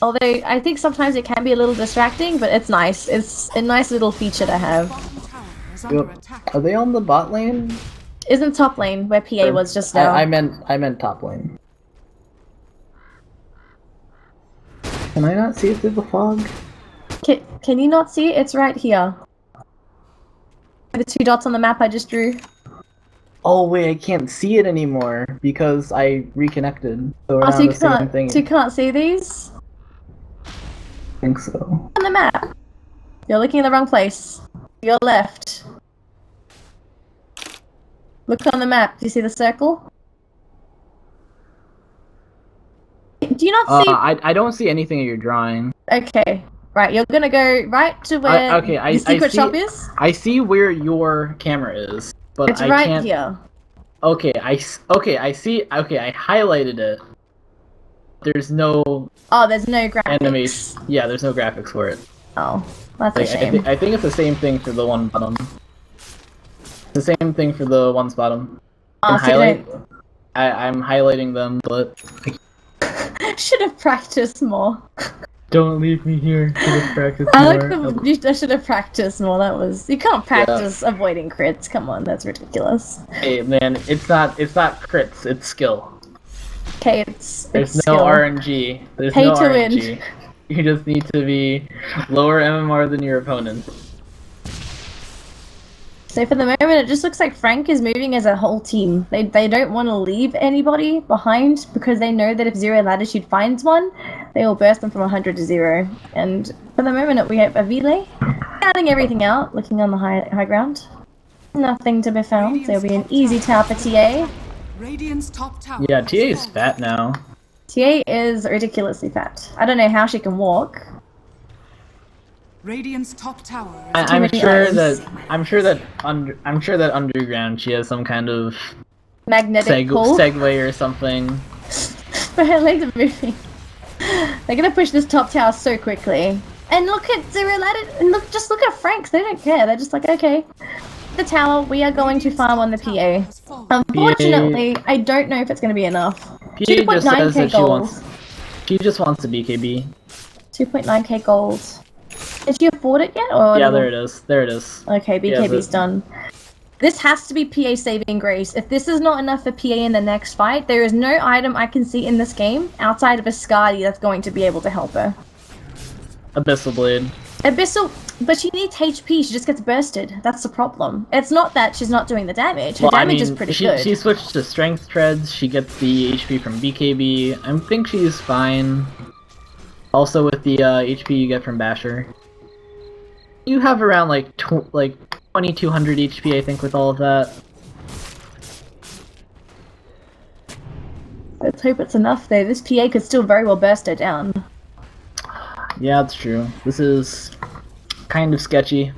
although I think sometimes it can be a little distracting, but it's nice. It's a nice little feature to have. Bottom tower is under attack. Are they on the bot lane? Isn't top lane where PA was just now? I meant top lane. Can I not see it through the fog? Can you not see it? It's right here. The 2 dots on the map I just drew. Oh wait, I can't see it anymore because I reconnected. So we're Oh, on so you the same can't, thing. so you can't see these? I think so. On the map. You're looking in the wrong place. Your left. Look on the map. Do you see the circle? Do you not see? I don't see anything you're drawing. Okay. Right, you're gonna go right to where the secret shop is? I see where your camera is, but It's I right can't. here. Okay, I see. Okay, I highlighted it. There's no Oh, there's no graphics. animation. Yeah, there's no graphics for it. Oh, that's Like, a shame. I think it's the same thing for the one bottom. It's the same thing for the ones bottom. Oh, so you don't... I'm highlighting them, but Should have practiced more. don't leave me here. Should have practiced I like the. I should have practiced more. That was. You can't Yeah. practice avoiding crits. Come on, that's ridiculous. Hey man, it's not crits. It's skill. Okay, it's There's no skill. RNG. There's Pay no to RNG. win. You just need to be lower MMR than your opponent. So for the moment, it just looks like Frank is moving as a whole team. They don't want to leave anybody behind because they know that if Zero Latitude finds one, they will burst them from 100 to 0. And for the moment, we have Avile counting everything out, looking on the high ground. Nothing to be found. There'll be an easy tower for TA. Radiant's top tower. Yeah, TA is fat now. TA is ridiculously fat. I don't know how she can walk. Radiant's top tower. I'm many sure eyes. that underground she has some kind of Magnetic pull. segue or something. But her legs are moving. They're gonna push this top tower so quickly. And look at Zero Latitude, and just look at Franks. They don't care. They're just like, okay, the tower. We are going to farm on the PA. Unfortunately, I don't know if it's gonna be enough. PA just says that gold. she just wants a BKB. 2.9k gold. Did she afford it yet? Or Yeah, there it is. There it is. Okay, BKB's Yeah, done. This has to be PA saving grace. If this is not enough for PA in the next fight, there is no item I can see in this game outside of a Skadi that's going to be able to help her. Abyssal Blade. Abyssal, but she needs HP. She just gets bursted. That's the problem. It's not that she's not doing the damage. Her damage is pretty good. She switched to Strength Treads. She gets the HP from BKB. I think she's fine. Also with the HP you get from Basher. You have around like 2200 HP, I think, with all of that. Let's hope it's enough though. This PA could still very well burst her down. Yeah, that's true. This is kind of sketchy.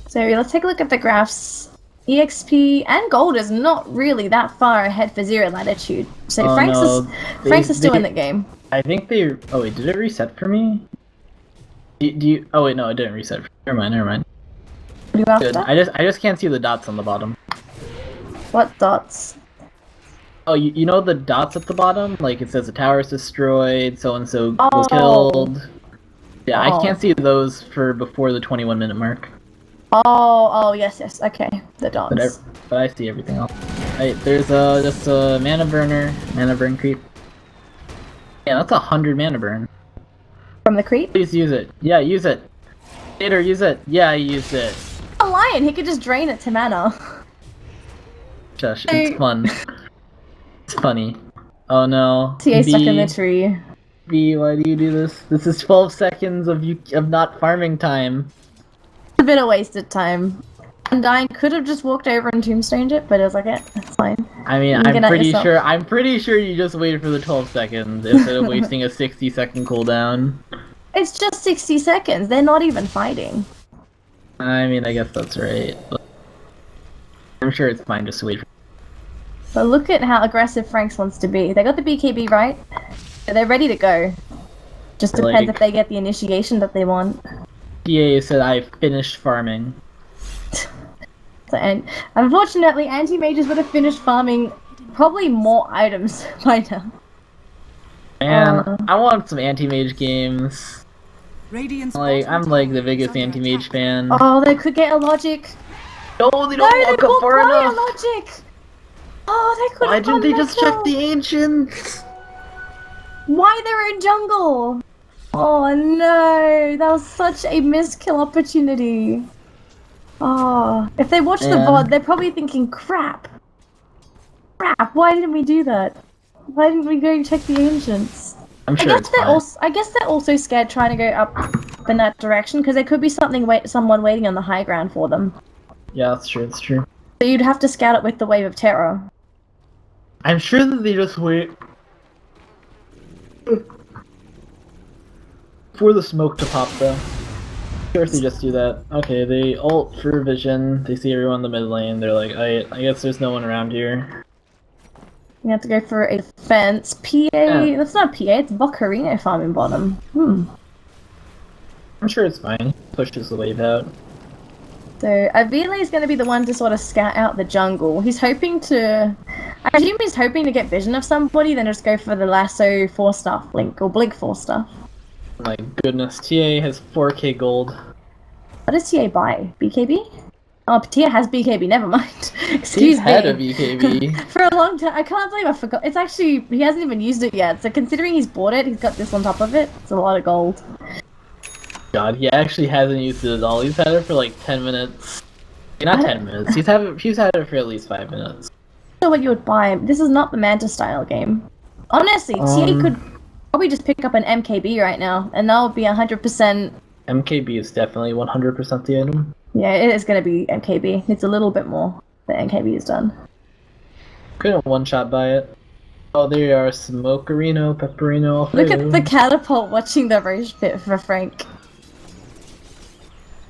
So let's take a look at the graphs. EXP and gold is not really that far ahead for Zero Latitude. So Franks is still in the game. I think they. Oh wait, did it reset for me? Do you? Oh wait, no, it didn't reset. Never mind. What are you after? Good. I just can't see the dots on the bottom. What dots? Oh, you know the dots at the bottom? Like it says the tower is destroyed, so and so was killed. Yeah, I can't see those for before the 21-minute mark. Oh, yes, okay. The dots. But I see everything else. Right, there's just a mana burn creep. Yeah, that's 100 mana burn. From the creep? Please use it. Yeah, use it. Later, use it. Yeah, I used it. A lion, he could just drain it to mana. Shush, it's fun. It's funny. Oh no. TA stuck in the tree. B, why do you do this? This is 12 seconds of not farming time. It's a bit of wasted time. Undying could have just walked over and tombstoned it, but it was like, it's fine. I mean, I'm pretty sure you just waited for the 12 seconds instead of wasting a 60-second cooldown. It's just 60 seconds. They're not even fighting. I mean, I guess that's right. But I'm sure it's fine just to wait. But look at how aggressive Franks wants to be. They got the BKB right. They're ready to go. Just depends if they get the initiation that they want. TA said I finished farming. So, and unfortunately, anti-mages would have finished farming probably more items by now. Man, I want some anti-mage games. Radiant's Like, I'm bottom like the tower is biggest under anti-mage attack. fan. Oh, they could get a logic. No, they don't No, they walk up won't far play a enough! logic. Oh, they could Why have didn't gone they just check mental. the ancients? Why they were in jungle? Oh no, that was such a miskill opportunity. Oh, if they watch the VOD, they're probably thinking, crap, why didn't we do that? Why didn't we go and check the ancients? I'm sure it's fine. I guess they're also scared trying to go up in that direction because there could be someone waiting on the high ground for them. Yeah, that's true, that's true. So you'd have to scout it with the wave of terror. I'm sure that they just wait for the smoke to pop, though. Sure if they just do that. Okay, they ult for vision, they see everyone in the mid lane, they're like, I guess there's no one around here. You have to go for a fence. PA, that's not PA, it's bo3 farming bottom. I'm sure it's fine. Pushes the wave out. So Avila is going to be the one to sort of scout out the jungle. He's hoping to... I presume he's hoping to get vision of somebody, then just go for the lasso 4 stuff, Blink, or Blink 4 stuff. My goodness, TA has 4k gold. What does TA buy? BKB? Oh, TA has BKB, never mind. Excuse He's me. had a BKB. For a long time, I can't believe I forgot. It's actually, he hasn't even used it yet, so considering he's bought it, he's got this on top of it. It's a lot of gold. God, he actually hasn't used it at all. He's had it for like 10 minutes. Not 10 minutes. He's had it for at least 5 minutes. I don't know what you would buy. This is not the Manta style game. Honestly, TA could probably just pick up an MKB right now, and that would be 100%. MKB is definitely 100% the item. Yeah, it is going to be MKB. It's a little bit more than MKB has done. Couldn't one-shot by it. Oh, there you are, Smokerino, Pepperino. Look at the catapult watching the Roche pit for Frank.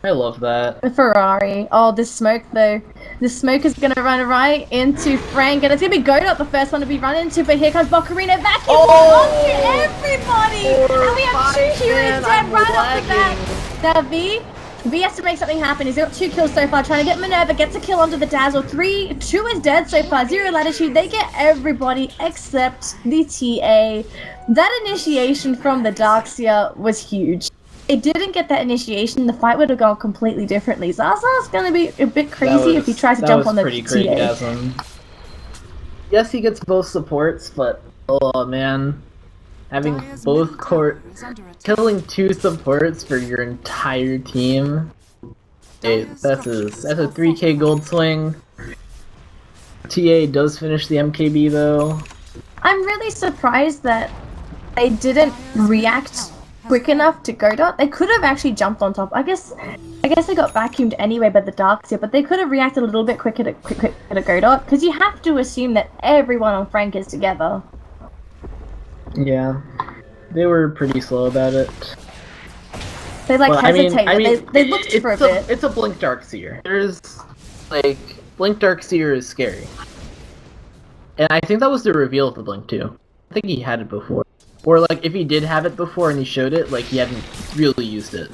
I love that. The Ferrari. Oh, this smoke though. This smoke is gonna run right into Frank, and it's gonna be Godot the first one to be run into, but here comes Bocarino vacuum onto everybody! And we have 2 heroes dead right off the bat. Now V has to make something happen. He's got 2 kills so far, trying to get Minerva, gets a kill onto the Dazzle. 2 is dead so far, 0 Latitude. They get everybody except the TA. That initiation from the Darkseer was huge. It didn't get that initiation, the fight would have gone completely differently. Zaza's gonna be a bit crazy if he tries to jump on the TA. Yes, he gets both supports, but oh man, having both killing 2 supports for your entire team. Hey, that's a 3k gold swing. TA does finish the MKB though. I'm really surprised that they didn't react quick enough to Godot. They could have actually jumped on top. I guess they got vacuumed anyway by the Darkseer, but they could have reacted a little bit quicker to Godot, because you have to assume that everyone on Frank is together. Yeah, they were pretty slow about it. They hesitated. I mean, they looked for a bit. It's a Blink Darkseer. There's Blink Darkseer is scary, and I think that was the reveal of the Blink too. I think he had it before. Or, like, if he did have it before and he showed it, like, he hadn't really used it.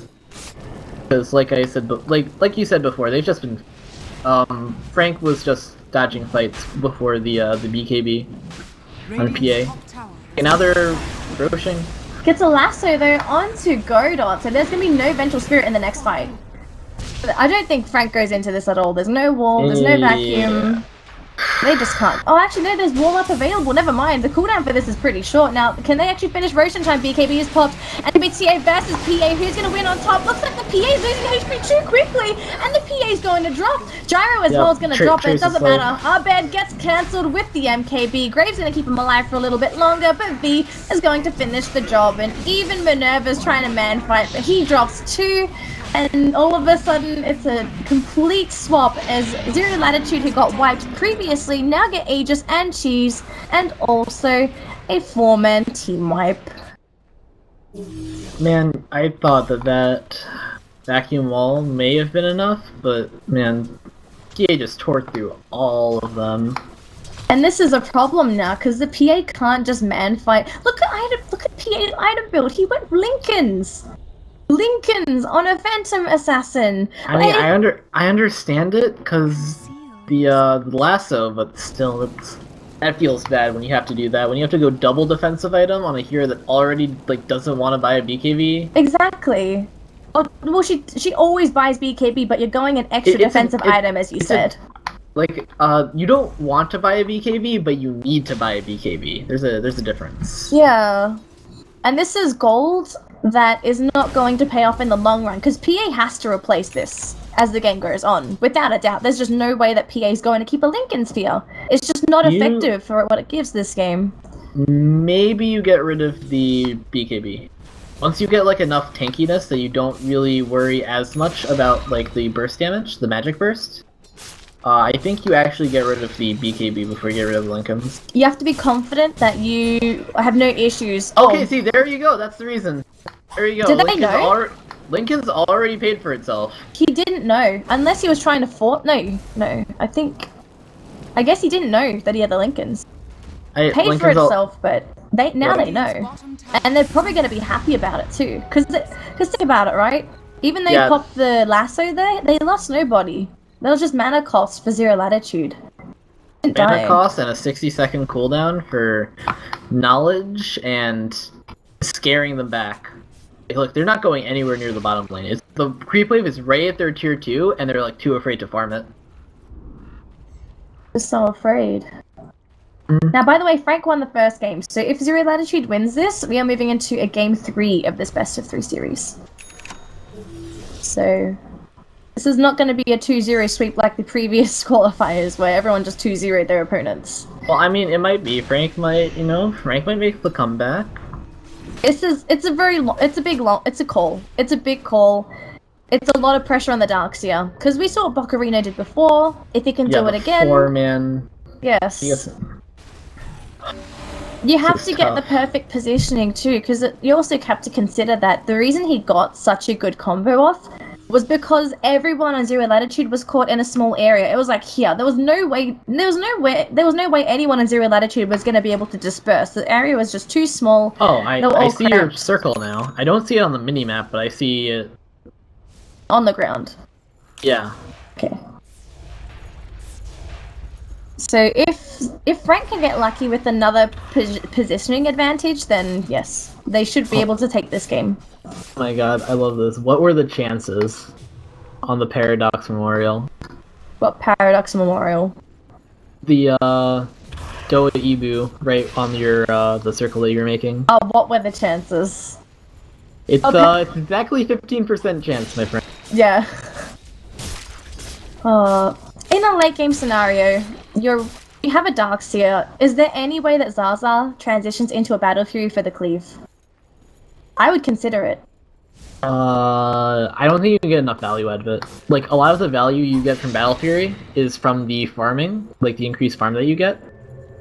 Because, like I said, like you said before, they've just been... Frank was just dodging fights before the BKB on PA. And now they're roshing. Gets a lasso, though, onto Godot, so there's going to be no Vengeful Spirit in the next fight. But I don't think Frank goes into this at all. There's no wall, there's no vacuum. They just can't. Oh, actually, no, there's warm-up available. Never mind. The cooldown for this is pretty short. Now, can they actually finish Roshan time? BKB is popped. And it's TA versus PA. Who's going to win on top? Looks like the PA is losing HP too quickly. And the PA is going to drop. Gyro as well is going to drop. It doesn't matter. Abed gets cancelled with the MKB. Graves going to keep him alive for a little bit longer. But V is going to finish the job. And even Minerva's trying to man fight. But he drops 2. And all of a sudden, it's a complete swap as 0 Latitude, who got wiped previously, now get Aegis and Cheese, and also a 4-man team wipe. Man, I thought that vacuum wall may have been enough, but man, TA just tore through all of them. And this is a problem now, because the PA can't just man fight. Look at PA item build. He went Lincolns on a Phantom Assassin. I mean, I understand it because the lasso, but still, that feels bad when you have to do that. When you have to go double defensive item on a hero that already like doesn't want to buy a BKB. Exactly. Oh, well, she always buys BKB, but you're going an extra defensive item, as you said. You don't want to buy a BKB, but you need to buy a BKB. There's a difference. Yeah. And this is gold that is not going to pay off in the long run, because PA has to replace this as the game goes on. Without a doubt, there's just no way that PA is going to keep a Lincoln Sphere. It's just not effective for what it gives this game. Maybe you get rid of the BKB. Once you get like enough tankiness that you don't really worry as much about like the burst damage, the magic burst, I think you actually get rid of the BKB before you get rid of the Lincolns. You have to be confident that you have no issues. Okay, see, there you go. That's the reason. There you go. Did they know? Lincoln's already paid for itself. He didn't know, unless he was trying to fort. No. I guess he didn't know that he had the Lincolns. Paid for itself, but they know, and they're probably going to be happy about it too. Because think about it, right? Even though you popped the lasso there, they lost nobody. That was just mana cost for Zero Latitude. Mana cost and a 60-second cooldown for knowledge and scaring them back. Look, they're not going anywhere near the bottom lane. The creep wave is right at their tier 2, and they're like too afraid to farm it. They're so afraid. Now, by the way, Frank won the first game, so if Zero Latitude wins this, we are moving into a game 3 of this best of 3 series. So this is not going to be a 2-0 sweep like the previous qualifiers, where everyone just 2-0'd their opponents. Well, I mean, it might be. Frank might make the comeback. It's a big call. It's a lot of pressure on the Darkseer, because we saw what Bocarino did before. If he can do it again... 4-man... Yes. You have to get the perfect positioning too, because you also have to consider that the reason he got such a good combo off was because everyone on Zero Latitude was caught in a small area. It was like here. There was no way anyone on Zero Latitude was going to be able to disperse. The area was just too small. Oh, I see your circle now. I don't see it on the mini-map, but I see it... on the ground. Yeah. Okay. So if Frank can get lucky with another positioning advantage, then yes, they should be able to take this game. Oh my god, I love this. What were the chances on the Paradox Memorial? What Paradox Memorial? The Doa Ibu right on your the circle that you're making. Oh, what were the chances? It's exactly 15% chance, my friend. Yeah. In a late game scenario, you have a Darkseer. Is there any way that Zaza transitions into a Battle Fury for the cleave? I would consider it. I don't think you can get enough value out of it. Like, a lot of the value you get from Battle Fury is from the farming, like the increased farm that you get.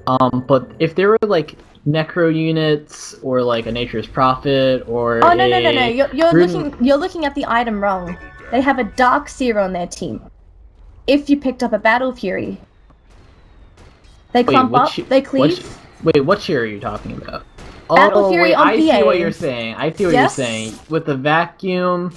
But if there were like Necro units or like a Nature's Prophet or no. You're looking at the item wrong. They have a Darkseer on their team. If you picked up a Battle Fury, they clump up, they cleave. Wait, what tier are you talking about? Battle Fury on I PA. see what you're saying. You're saying. With the vacuum...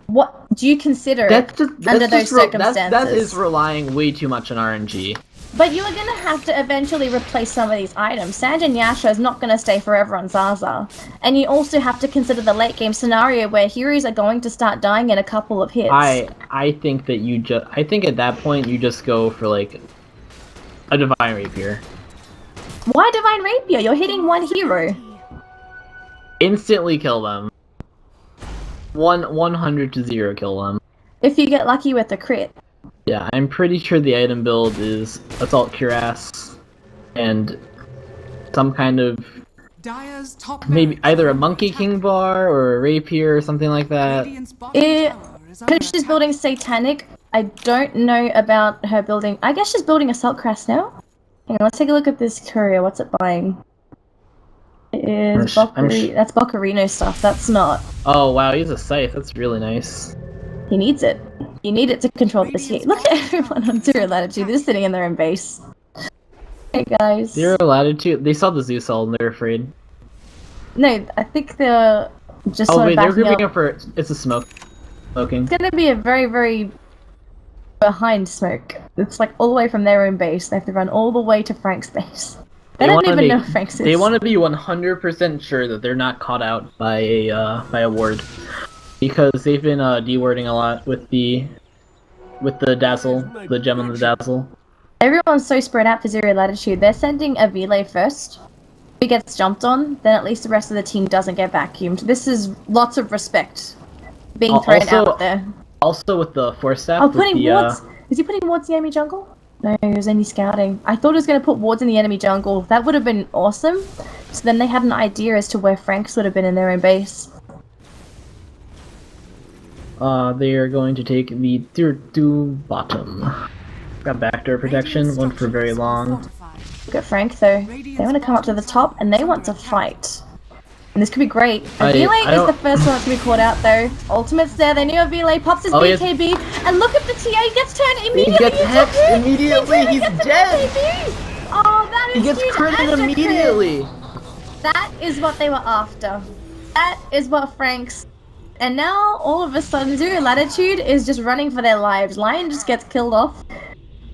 What do you consider under those circumstances? That is relying way too much on RNG. But you are going to have to eventually replace some of these items. Sand and Yasha is not going to stay forever on Zaza. And you also have to consider the late game scenario where heroes are going to start dying in a couple of hits. I think that I think at that point you just go for like a Divine Rapier. Why Divine Rapier? You're hitting one hero. Instantly kill them. 100 to 0 kill them. If you get lucky with the crit. Yeah, I'm pretty sure the item build is Assault Cuirass and some kind of maybe either a Monkey King bar or a Rapier or something like that. Because she's building Satanic, I don't know about her building. I guess she's building Assault Cuirass now. Hang on, let's take a look at this courier. What's it buying? It is that's Bocarino stuff. That's not. Oh wow, he's a Scythe. That's really nice. He needs it. You need it to control this game. Look at everyone on Zero Latitude. They're sitting in their own base. Hey guys. Zero Latitude. They saw the Zeus all and they're afraid. No, I think they're just Oh sort wait, of they're backing grouping up. up for it's a smoking. It's gonna be a very, very behind smoke. It's like all the way from their own base. They have to run all the way to Frank's base. They don't even know Frank's is. They want to be 100% sure that they're not caught out by a ward, because they've been dewarding a lot with the dazzle, the gem on the dazzle. Everyone's so spread out for Zero Latitude. They're sending a relay first. If he gets jumped on, then at least the rest of the team doesn't get vacuumed. This is lots of respect being thrown out there. Also with the force staff. Oh, putting wards. Is he putting wards in the enemy jungle? No, he was only scouting. I thought he was going to put wards in the enemy jungle. That would have been awesome. So then they had an idea as to where Franks would have been in their own base. They are going to take the tier 2 bottom. Got backdoor protection, went for very long. Look at Frank though. They want to come up to the top and they want to fight. And this could be great. Avile is the first one that's going to be caught out though. Ultimate's there, they knew Avile, pops his BKB, and look at the TA, he gets turned immediately. He gets hexed immediately, he's dead! Oh, that is He gets huge. critted immediately! That is what they were after. That is what Frank's... And now, all of a sudden, Zero Latitude is just running for their lives. Lion just gets killed off.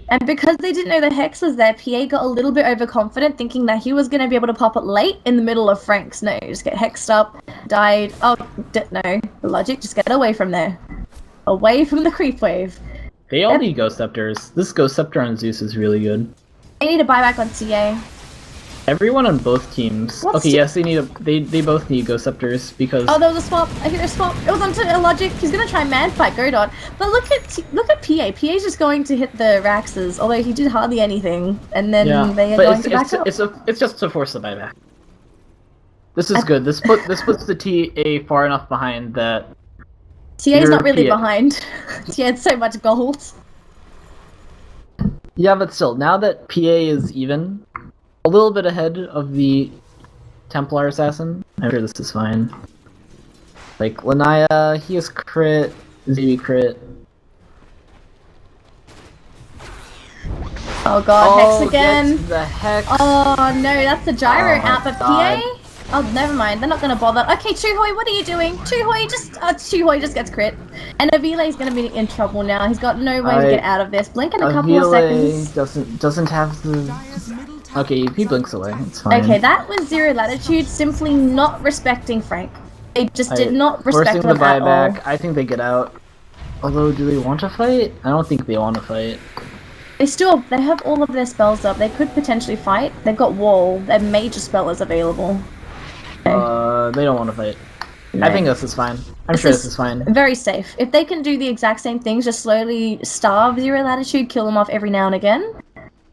And because they didn't know the Hex was there, PA got a little bit overconfident, thinking that he was going to be able to pop it late in the middle of Frank's. No, just get hexed up, died. Oh, no. The logic, just get away from there. Away from the creep wave. They all need Ghost Scepters. This Ghost Scepter on Zeus is really good. They need a buyback on TA. Everyone on both teams. Okay, yes, they both need Ghost Scepters because. Oh, there was a swap. I hear a swap. It was onto Illogic. He's gonna try man fight Godot. But look at PA. PA's just going to hit the Raxes, although he did hardly anything. And then they are going to back up. It's just to force the buyback. This is good. This puts the TA far enough behind that. TA's not really behind. TA had so much gold. Yeah, but still, now that PA is even, a little bit ahead of the Templar Assassin, I'm sure this is fine. Like, Lanaya, he has crit, Zabi crit. Oh god, Hex again! The Hex. Oh no, that's the gyro out, but PA? Oh, never mind, they're not gonna bother. Okay, Chuhoi, what are you doing? Chuhoi just gets crit. And Avile's gonna be in trouble now. He's got no way to get out of this. Blink in a couple of seconds. doesn't have the... Okay, he blinks away, it's fine. Okay, that was Zero Latitude simply not respecting Frank. They just did not respect him at all. I think they get out. Although, do they want to fight? I don't think they want to fight. They have all of their spells up. They could potentially fight. They've got Wall. Their major spell is available. They don't want to fight. No. I think this is fine. I'm sure this is fine. Very safe. If they can do the exact same things, just slowly starve Zero Latitude, kill them off every now and again,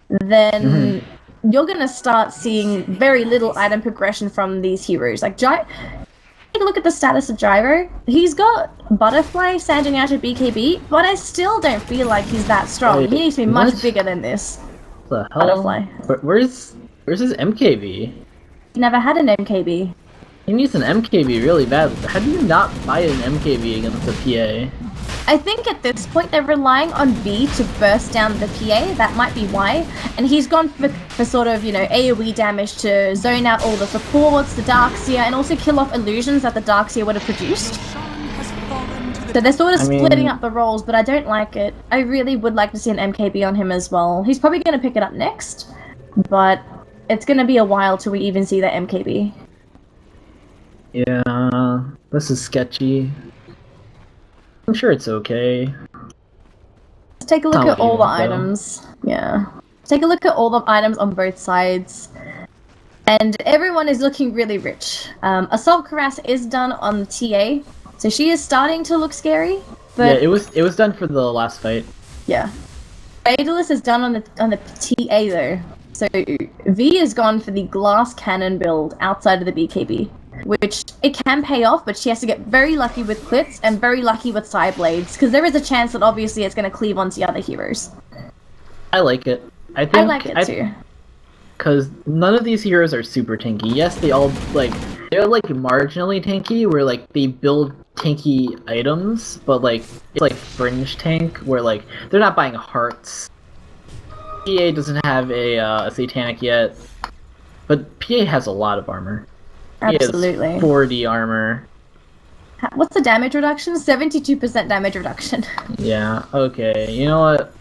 then you're gonna start seeing very little item progression from these heroes. Like, take a look at the status of Gyro. He's got Butterfly, Sanjanyasha, BKB, but I still don't feel like he's that strong. He needs to be much bigger than this. What the hell? Butterfly. Where's his MKB? He never had an MKB. He needs an MKB really bad. How do you not buy an MKB against the PA? I think at this point they're relying on V to burst down the PA, that might be why. And he's gone for sort of, AoE damage to zone out all the supports, the Darkseer, and also kill off illusions that the Darkseer would have produced. So they're sort of splitting up the roles, but I don't like it. I really would like to see an MKB on him as well. He's probably going to pick it up next, but it's going to be a while till we even see that MKB. Yeah, this is sketchy. I'm sure it's okay. Let's take a look at all the items. Yeah. Take a look at all the items on both sides. And everyone is looking really rich. Assault Cuirass is done on the TA, so she is starting to look scary. But yeah, it was done for the last fight. Yeah. Daedalus is done on the TA though. So V is gone for the glass cannon build outside of the BKB. Which, it can pay off, but she has to get very lucky with clips and very lucky with side blades, because there is a chance that obviously it's going to cleave onto the other heroes. I like it. I like it too. Because none of these heroes are super tanky. Yes, they're marginally tanky, where they build tanky items, but it's fringe tank, where they're not buying hearts. PA doesn't have a Satanic yet, but PA has a lot of armor. Absolutely. He has 40 armor. What's the damage reduction? 72% damage reduction. Yeah, okay. You know what?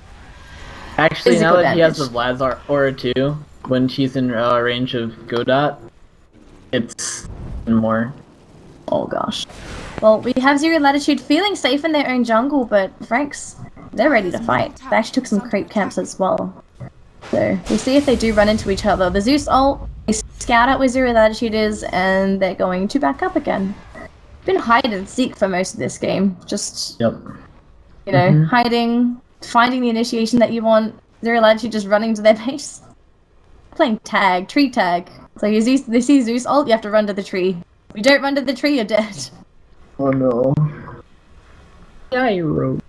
Actually, Physical now that he has damage. the Vlad's aura too, when she's in range of Godot, it's more. Oh gosh. Well, we have Zero Latitude feeling safe in their own jungle, but Franks, they're ready to fight. They actually took some creep camps as well. So, we'll see if they do run into each other. The Zeus ult, they scout out where Zero Latitude is, and they're going to back up again. Been hide and seek for most of this game. Just, Yep. you know, hiding, finding the initiation that you want. Zero Latitude just running to their base. Playing tag, tree tag. So you Zeus, they see Zeus ult, you have to run to the tree. If you don't run to the tree, you're dead. Oh no. Gyro.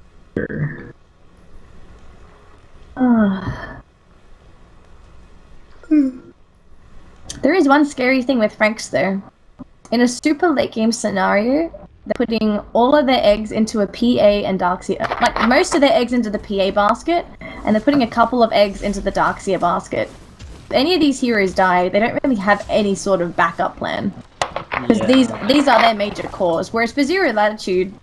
There is one scary thing with Franks though. In a super late game scenario, they're putting all of their eggs into a PA and Darkseer. Like, most of their eggs into the PA basket, and they're putting a couple of eggs into the Darkseer basket. If any of these heroes die, they don't really have any sort of backup plan. Because these are their major cores. Whereas for Zero Latitude,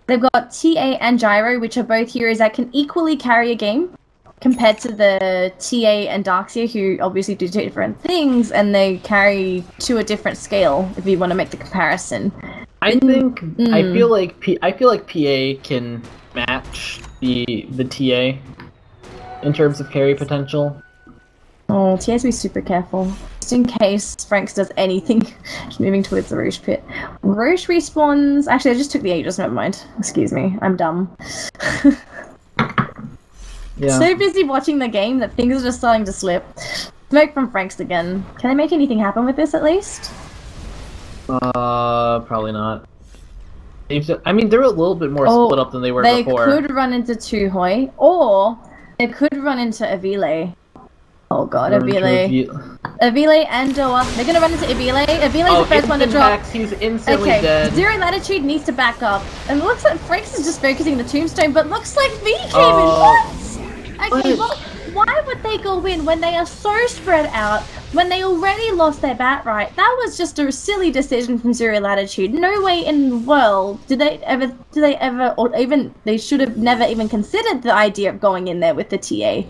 they've got TA and Gyro, which are both heroes that can equally carry a game, compared to the TA and Darkseer, who obviously do different things, and they carry to a different scale, if you want to make the comparison. I feel like PA can match the TA in terms of carry potential. Oh, TA has to be super careful. Just in case Franks does anything. Just moving towards the Roche pit. Roche respawns... Actually, I just took the Aegis, never mind. Excuse me, I'm dumb. Yeah. So busy watching the game that things are just starting to slip. Smoke from Franks again. Can they make anything happen with this at least? Probably not. I mean, they're a little bit more split up than they were before. They could run into Tuhoi, or they could run into Avile. Oh god, Avile. Avile and Doa. They're gonna run into Avile. Avile's the first one to drop. He's instantly dead. Zero Latitude needs to back up. And it looks like Franks is just focusing the tombstone, but looks like V came in. What? Okay, well, why would they go in when they are so spread out, when they already lost their bat right? That was just a silly decision from Zero Latitude. No way in the world did they ever, or even, they should have never even considered the idea of going in there with the TA.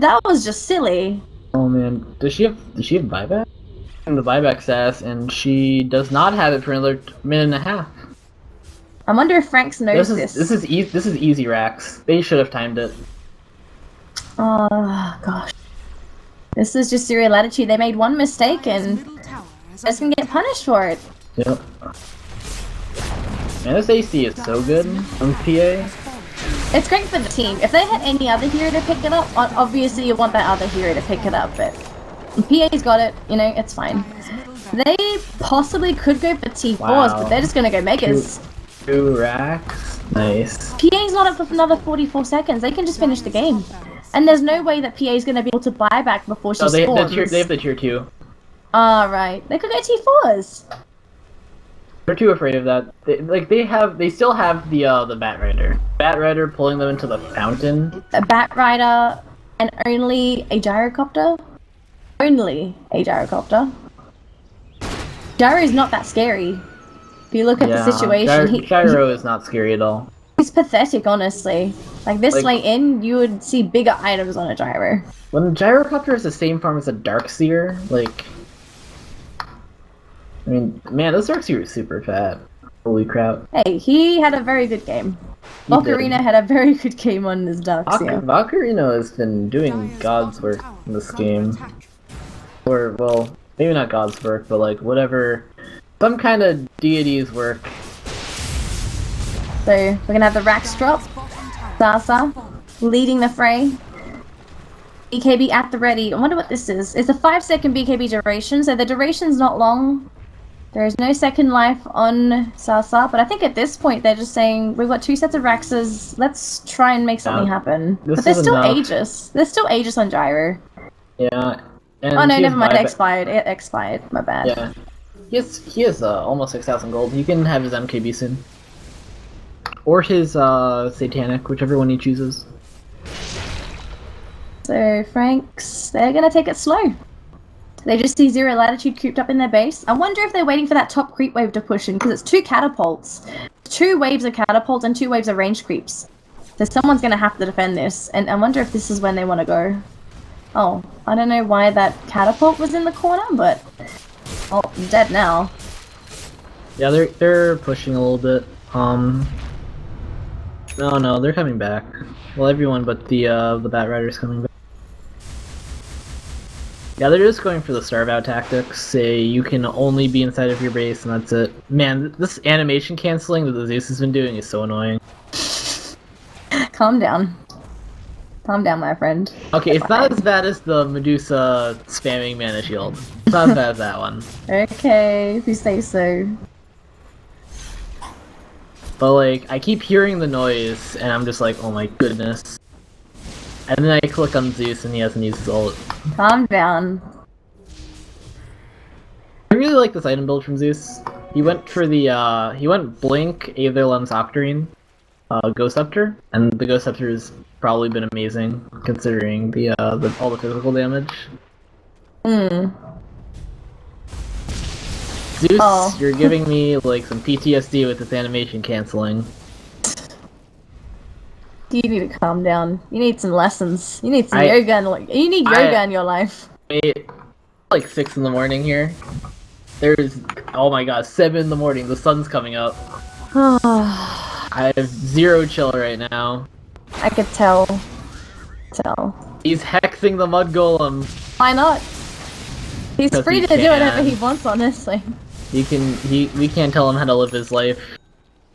That was just silly. Oh man, does she have buyback? The buyback status, and she does not have it for another minute and a half. I wonder if Franks knows this. This is easy racks. They should have timed it. Oh gosh, this is just Zero Latitude. They made one mistake and they're just gonna get punished for it. Yep. Man, this AC is so good on PA. It's great for the team. If they had any other hero to pick it up, obviously you want that other hero to pick it up, but PA's got it, you know, it's fine. They possibly could go for T4s, but they're just gonna go Megas. Two racks? Nice. PA's not up with another 44 seconds, they can just finish the game. And there's no way that PA's gonna be able to buy back before she spawns. They have the tier 2. Right. They could go T4s. They're too afraid of that. They still have the Bat Rider. Bat Rider pulling them into the fountain. A Bat Rider and only a gyrocopter? Only a gyrocopter. Gyro is not that scary. If you look at the situation, Gyro is not scary at all. He's pathetic, honestly. Like, this late in, you would see bigger items on a Gyro. When a Gyrocopter is the same farm as a Darkseer, like... I mean, man, this Darkseer is super fat. Holy crap. Hey, he had a very good game. Valkyrina had a very good game on his Darkseer. Valkyrina has been doing God's work in this game. Or, well, maybe not God's work, but like, whatever... Some kind of deity's work. So, we're gonna have the Rax drop. Sasa, leading the fray. BKB at the ready. I wonder what this is. It's a 5-second BKB duration, so the duration's not long. There is no second life on Sasa, but I think at this point they're just saying, we've got 2 sets of Raxes, let's try and make something happen. But there's still Aegis. There's still Aegis on Gyro. Yeah. And oh no, never mind, it expired. It expired, my bad. Yeah. He has almost 6,000 gold. He can have his MKB soon. Or his Satanic, whichever one he chooses. So Franks, they're gonna take it slow. They just see Zero Latitude cooped up in their base. I wonder if they're waiting for that top creep wave to push in, because it's 2 catapults. 2 waves of catapults and 2 waves of range creeps. So someone's gonna have to defend this, and I wonder if this is when they want to go. Oh, I don't know why that catapult was in the corner, but... Oh, I'm dead now. Yeah, they're pushing a little bit. No, they're coming back. Well, everyone but the Bat Rider's coming back. Yeah, they're just going for the starve out tactics. Say you can only be inside of your base and that's it. Man, this animation canceling that the Zeus has been doing is so annoying. Calm down. Calm down, my friend. Okay, it's not as bad as the Medusa spamming Mana Shield. It's not as bad as that one. Okay, if you say so. But like, I keep hearing the noise and I'm just like, oh my goodness. And then I click on Zeus and he hasn't used his ult. Calm down. I really like this item build from Zeus. He went for the, he went Blink, Aether Lens Octarine, Ghost Scepter, and the Ghost Scepter has probably been amazing, considering all the physical damage. Zeus, you're giving me, like, some PTSD with this animation canceling. You need to calm down. You need some lessons. You need some yoga you need yoga in your life. Wait, like 6 in the morning here. There's, oh my god, 7 in the morning, the sun's coming up. I have 0 chill right now. I could tell. He's hexing the Mud Golem. Why not? He's free to do whatever he wants, honestly. We can't tell him how to live his life.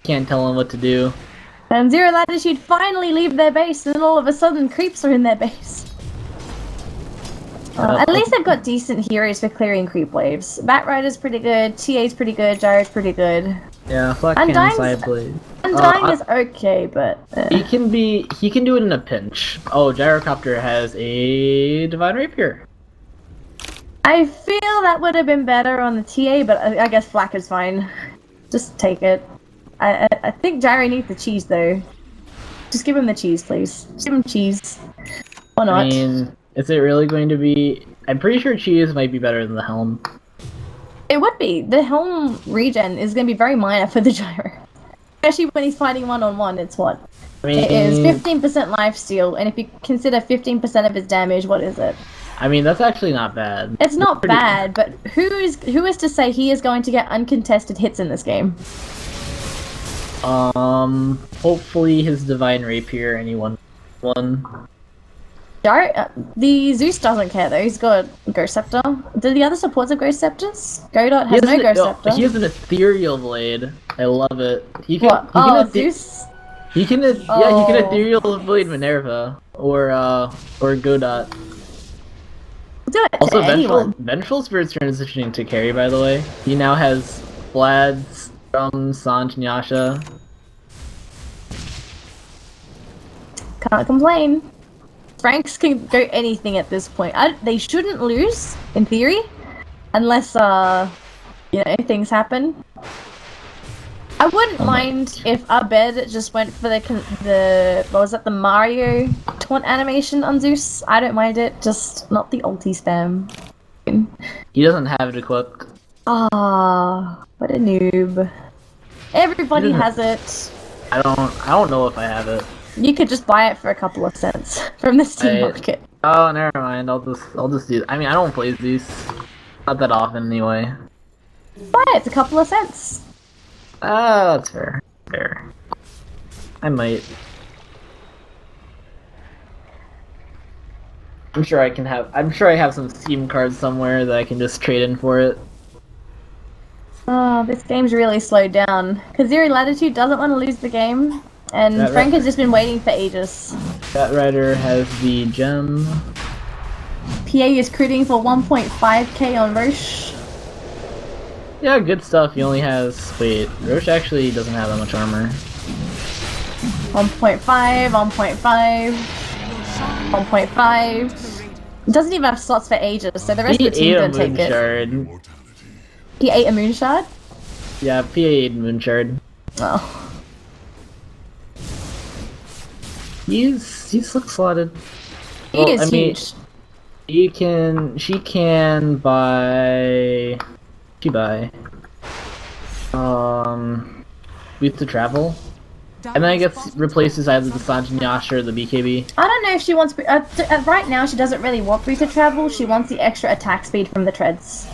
Can't tell him what to do. And Zero Latitude finally leave their base, and all of a sudden creeps are in their base. At least they've got decent heroes for clearing creep waves. Bat Rider's pretty good, TA's pretty good, Gyro's pretty good. Yeah, Flat Cannon Sideblade. Undying is okay, but... He can do it in a pinch. Oh, Gyrocopter has a Divine Rapier. I feel that would have been better on the TA, but I guess Flak is fine. Just take it. I think Gyro needs the cheese, though. Just give him the cheese, please. Just give him cheese. Or not. I mean, is it really going to be... I'm pretty sure cheese might be better than the Helm. It would be. The Helm regen is going to be very minor for the Gyro. Especially when he's fighting one-on-one, it's what? I mean, it is 15% lifesteal, and if you consider 15% of his damage, what is it? I mean, that's actually not bad. It's not bad, but who is to say he is going to get uncontested hits in this game? Hopefully his Divine Rapier, anyone. The Zeus doesn't care though, he's got Ghost Scepter. Do the other supports have Ghost Scepters? Godot has no Ghost Scepter. He has an Ethereal Blade. I love it. Zeus? He can Ethereal Blade Minerva, or Godot. Do it Also, anyone. Vengeful Spirit's transitioning to carry, by the way. He now has Vlad, Strum, Sanj, and Yasha. Can't complain. Franks can go anything at this point. They shouldn't lose, in theory, unless, things happen. I wouldn't mind if Abed just went for the Mario taunt animation on Zeus. I don't mind it, just not the ulti spam. He doesn't have it equipped. Ah, what a noob. Everybody has it. I don't know if I have it. You could just buy it for a couple of cents from the Steam market. Oh, never mind. I'll just do. I mean, I don't play these not that often anyway. Buy it. It's a couple of cents. Ah, that's fair. Fair. I might. I'm sure I have some Steam cards somewhere that I can just trade in for it. Oh, this game's really slowed down. Because Zero Latitude doesn't want to lose the game. And Frank has just been waiting for ages. Bat Rider has the gem. PA is critting for 1.5k on Roche. Yeah, good stuff. He only has... Wait, Roche actually doesn't have that much armor. 1.5, 1.5, 1.5. It doesn't even have slots for ages, so the rest of the team don't take it. He ate a Moonshard? Yeah, PA ate Moonshard. Oh. He's slick slotted. He is huge. She can buy. Booth to travel. And then I guess replaces either the Sanjin Yasha or the BKB. I don't know if she wants. Right now, she doesn't really want Booth to travel. She wants the extra attack speed from the treads.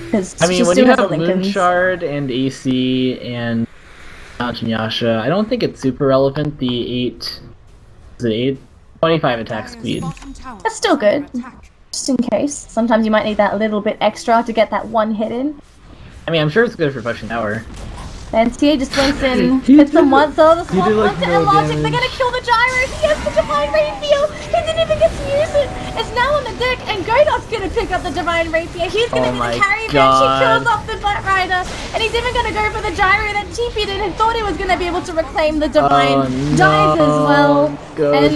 Because I mean, she when still you has have a Lincoln's. Moonshard and AC and Sanjin Yasha, I don't think it's super relevant. The 25 attack speed. That's still good. Just in case. Sometimes you might need that little bit extra to get that one hit in. I mean, I'm sure it's good for pushing tower. And TA just went in, hits them once, all the swap like, onto no Logic, damage. they're gonna kill the gyro, he has the Divine Rapier, he didn't even get to use it, it's now on the deck, and Godot's gonna pick up the Divine Rapier, he's gonna be the carry man, she kills off the Butt Rider, and he's even gonna go for the gyro that TP'd in and thought he was gonna be able to reclaim the Divine, dies as well, and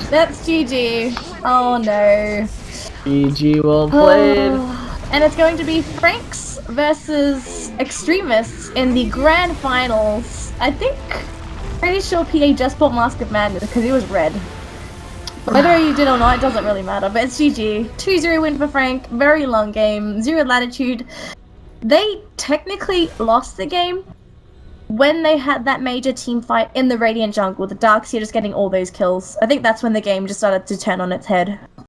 that's GG, oh no. GG, well played. And it's going to be Franks versus Extremists in the grand finals. I think, pretty sure PA just bought Mask of Madness because he was red. Whether you did or not, it doesn't really matter, but it's GG. 2-0 win for Frank, very long game, 0 Latitude. They technically lost the game when they had that major team fight in the Radiant jungle, the Darkseer just getting all those kills. I think that's when the game just started to turn on its head.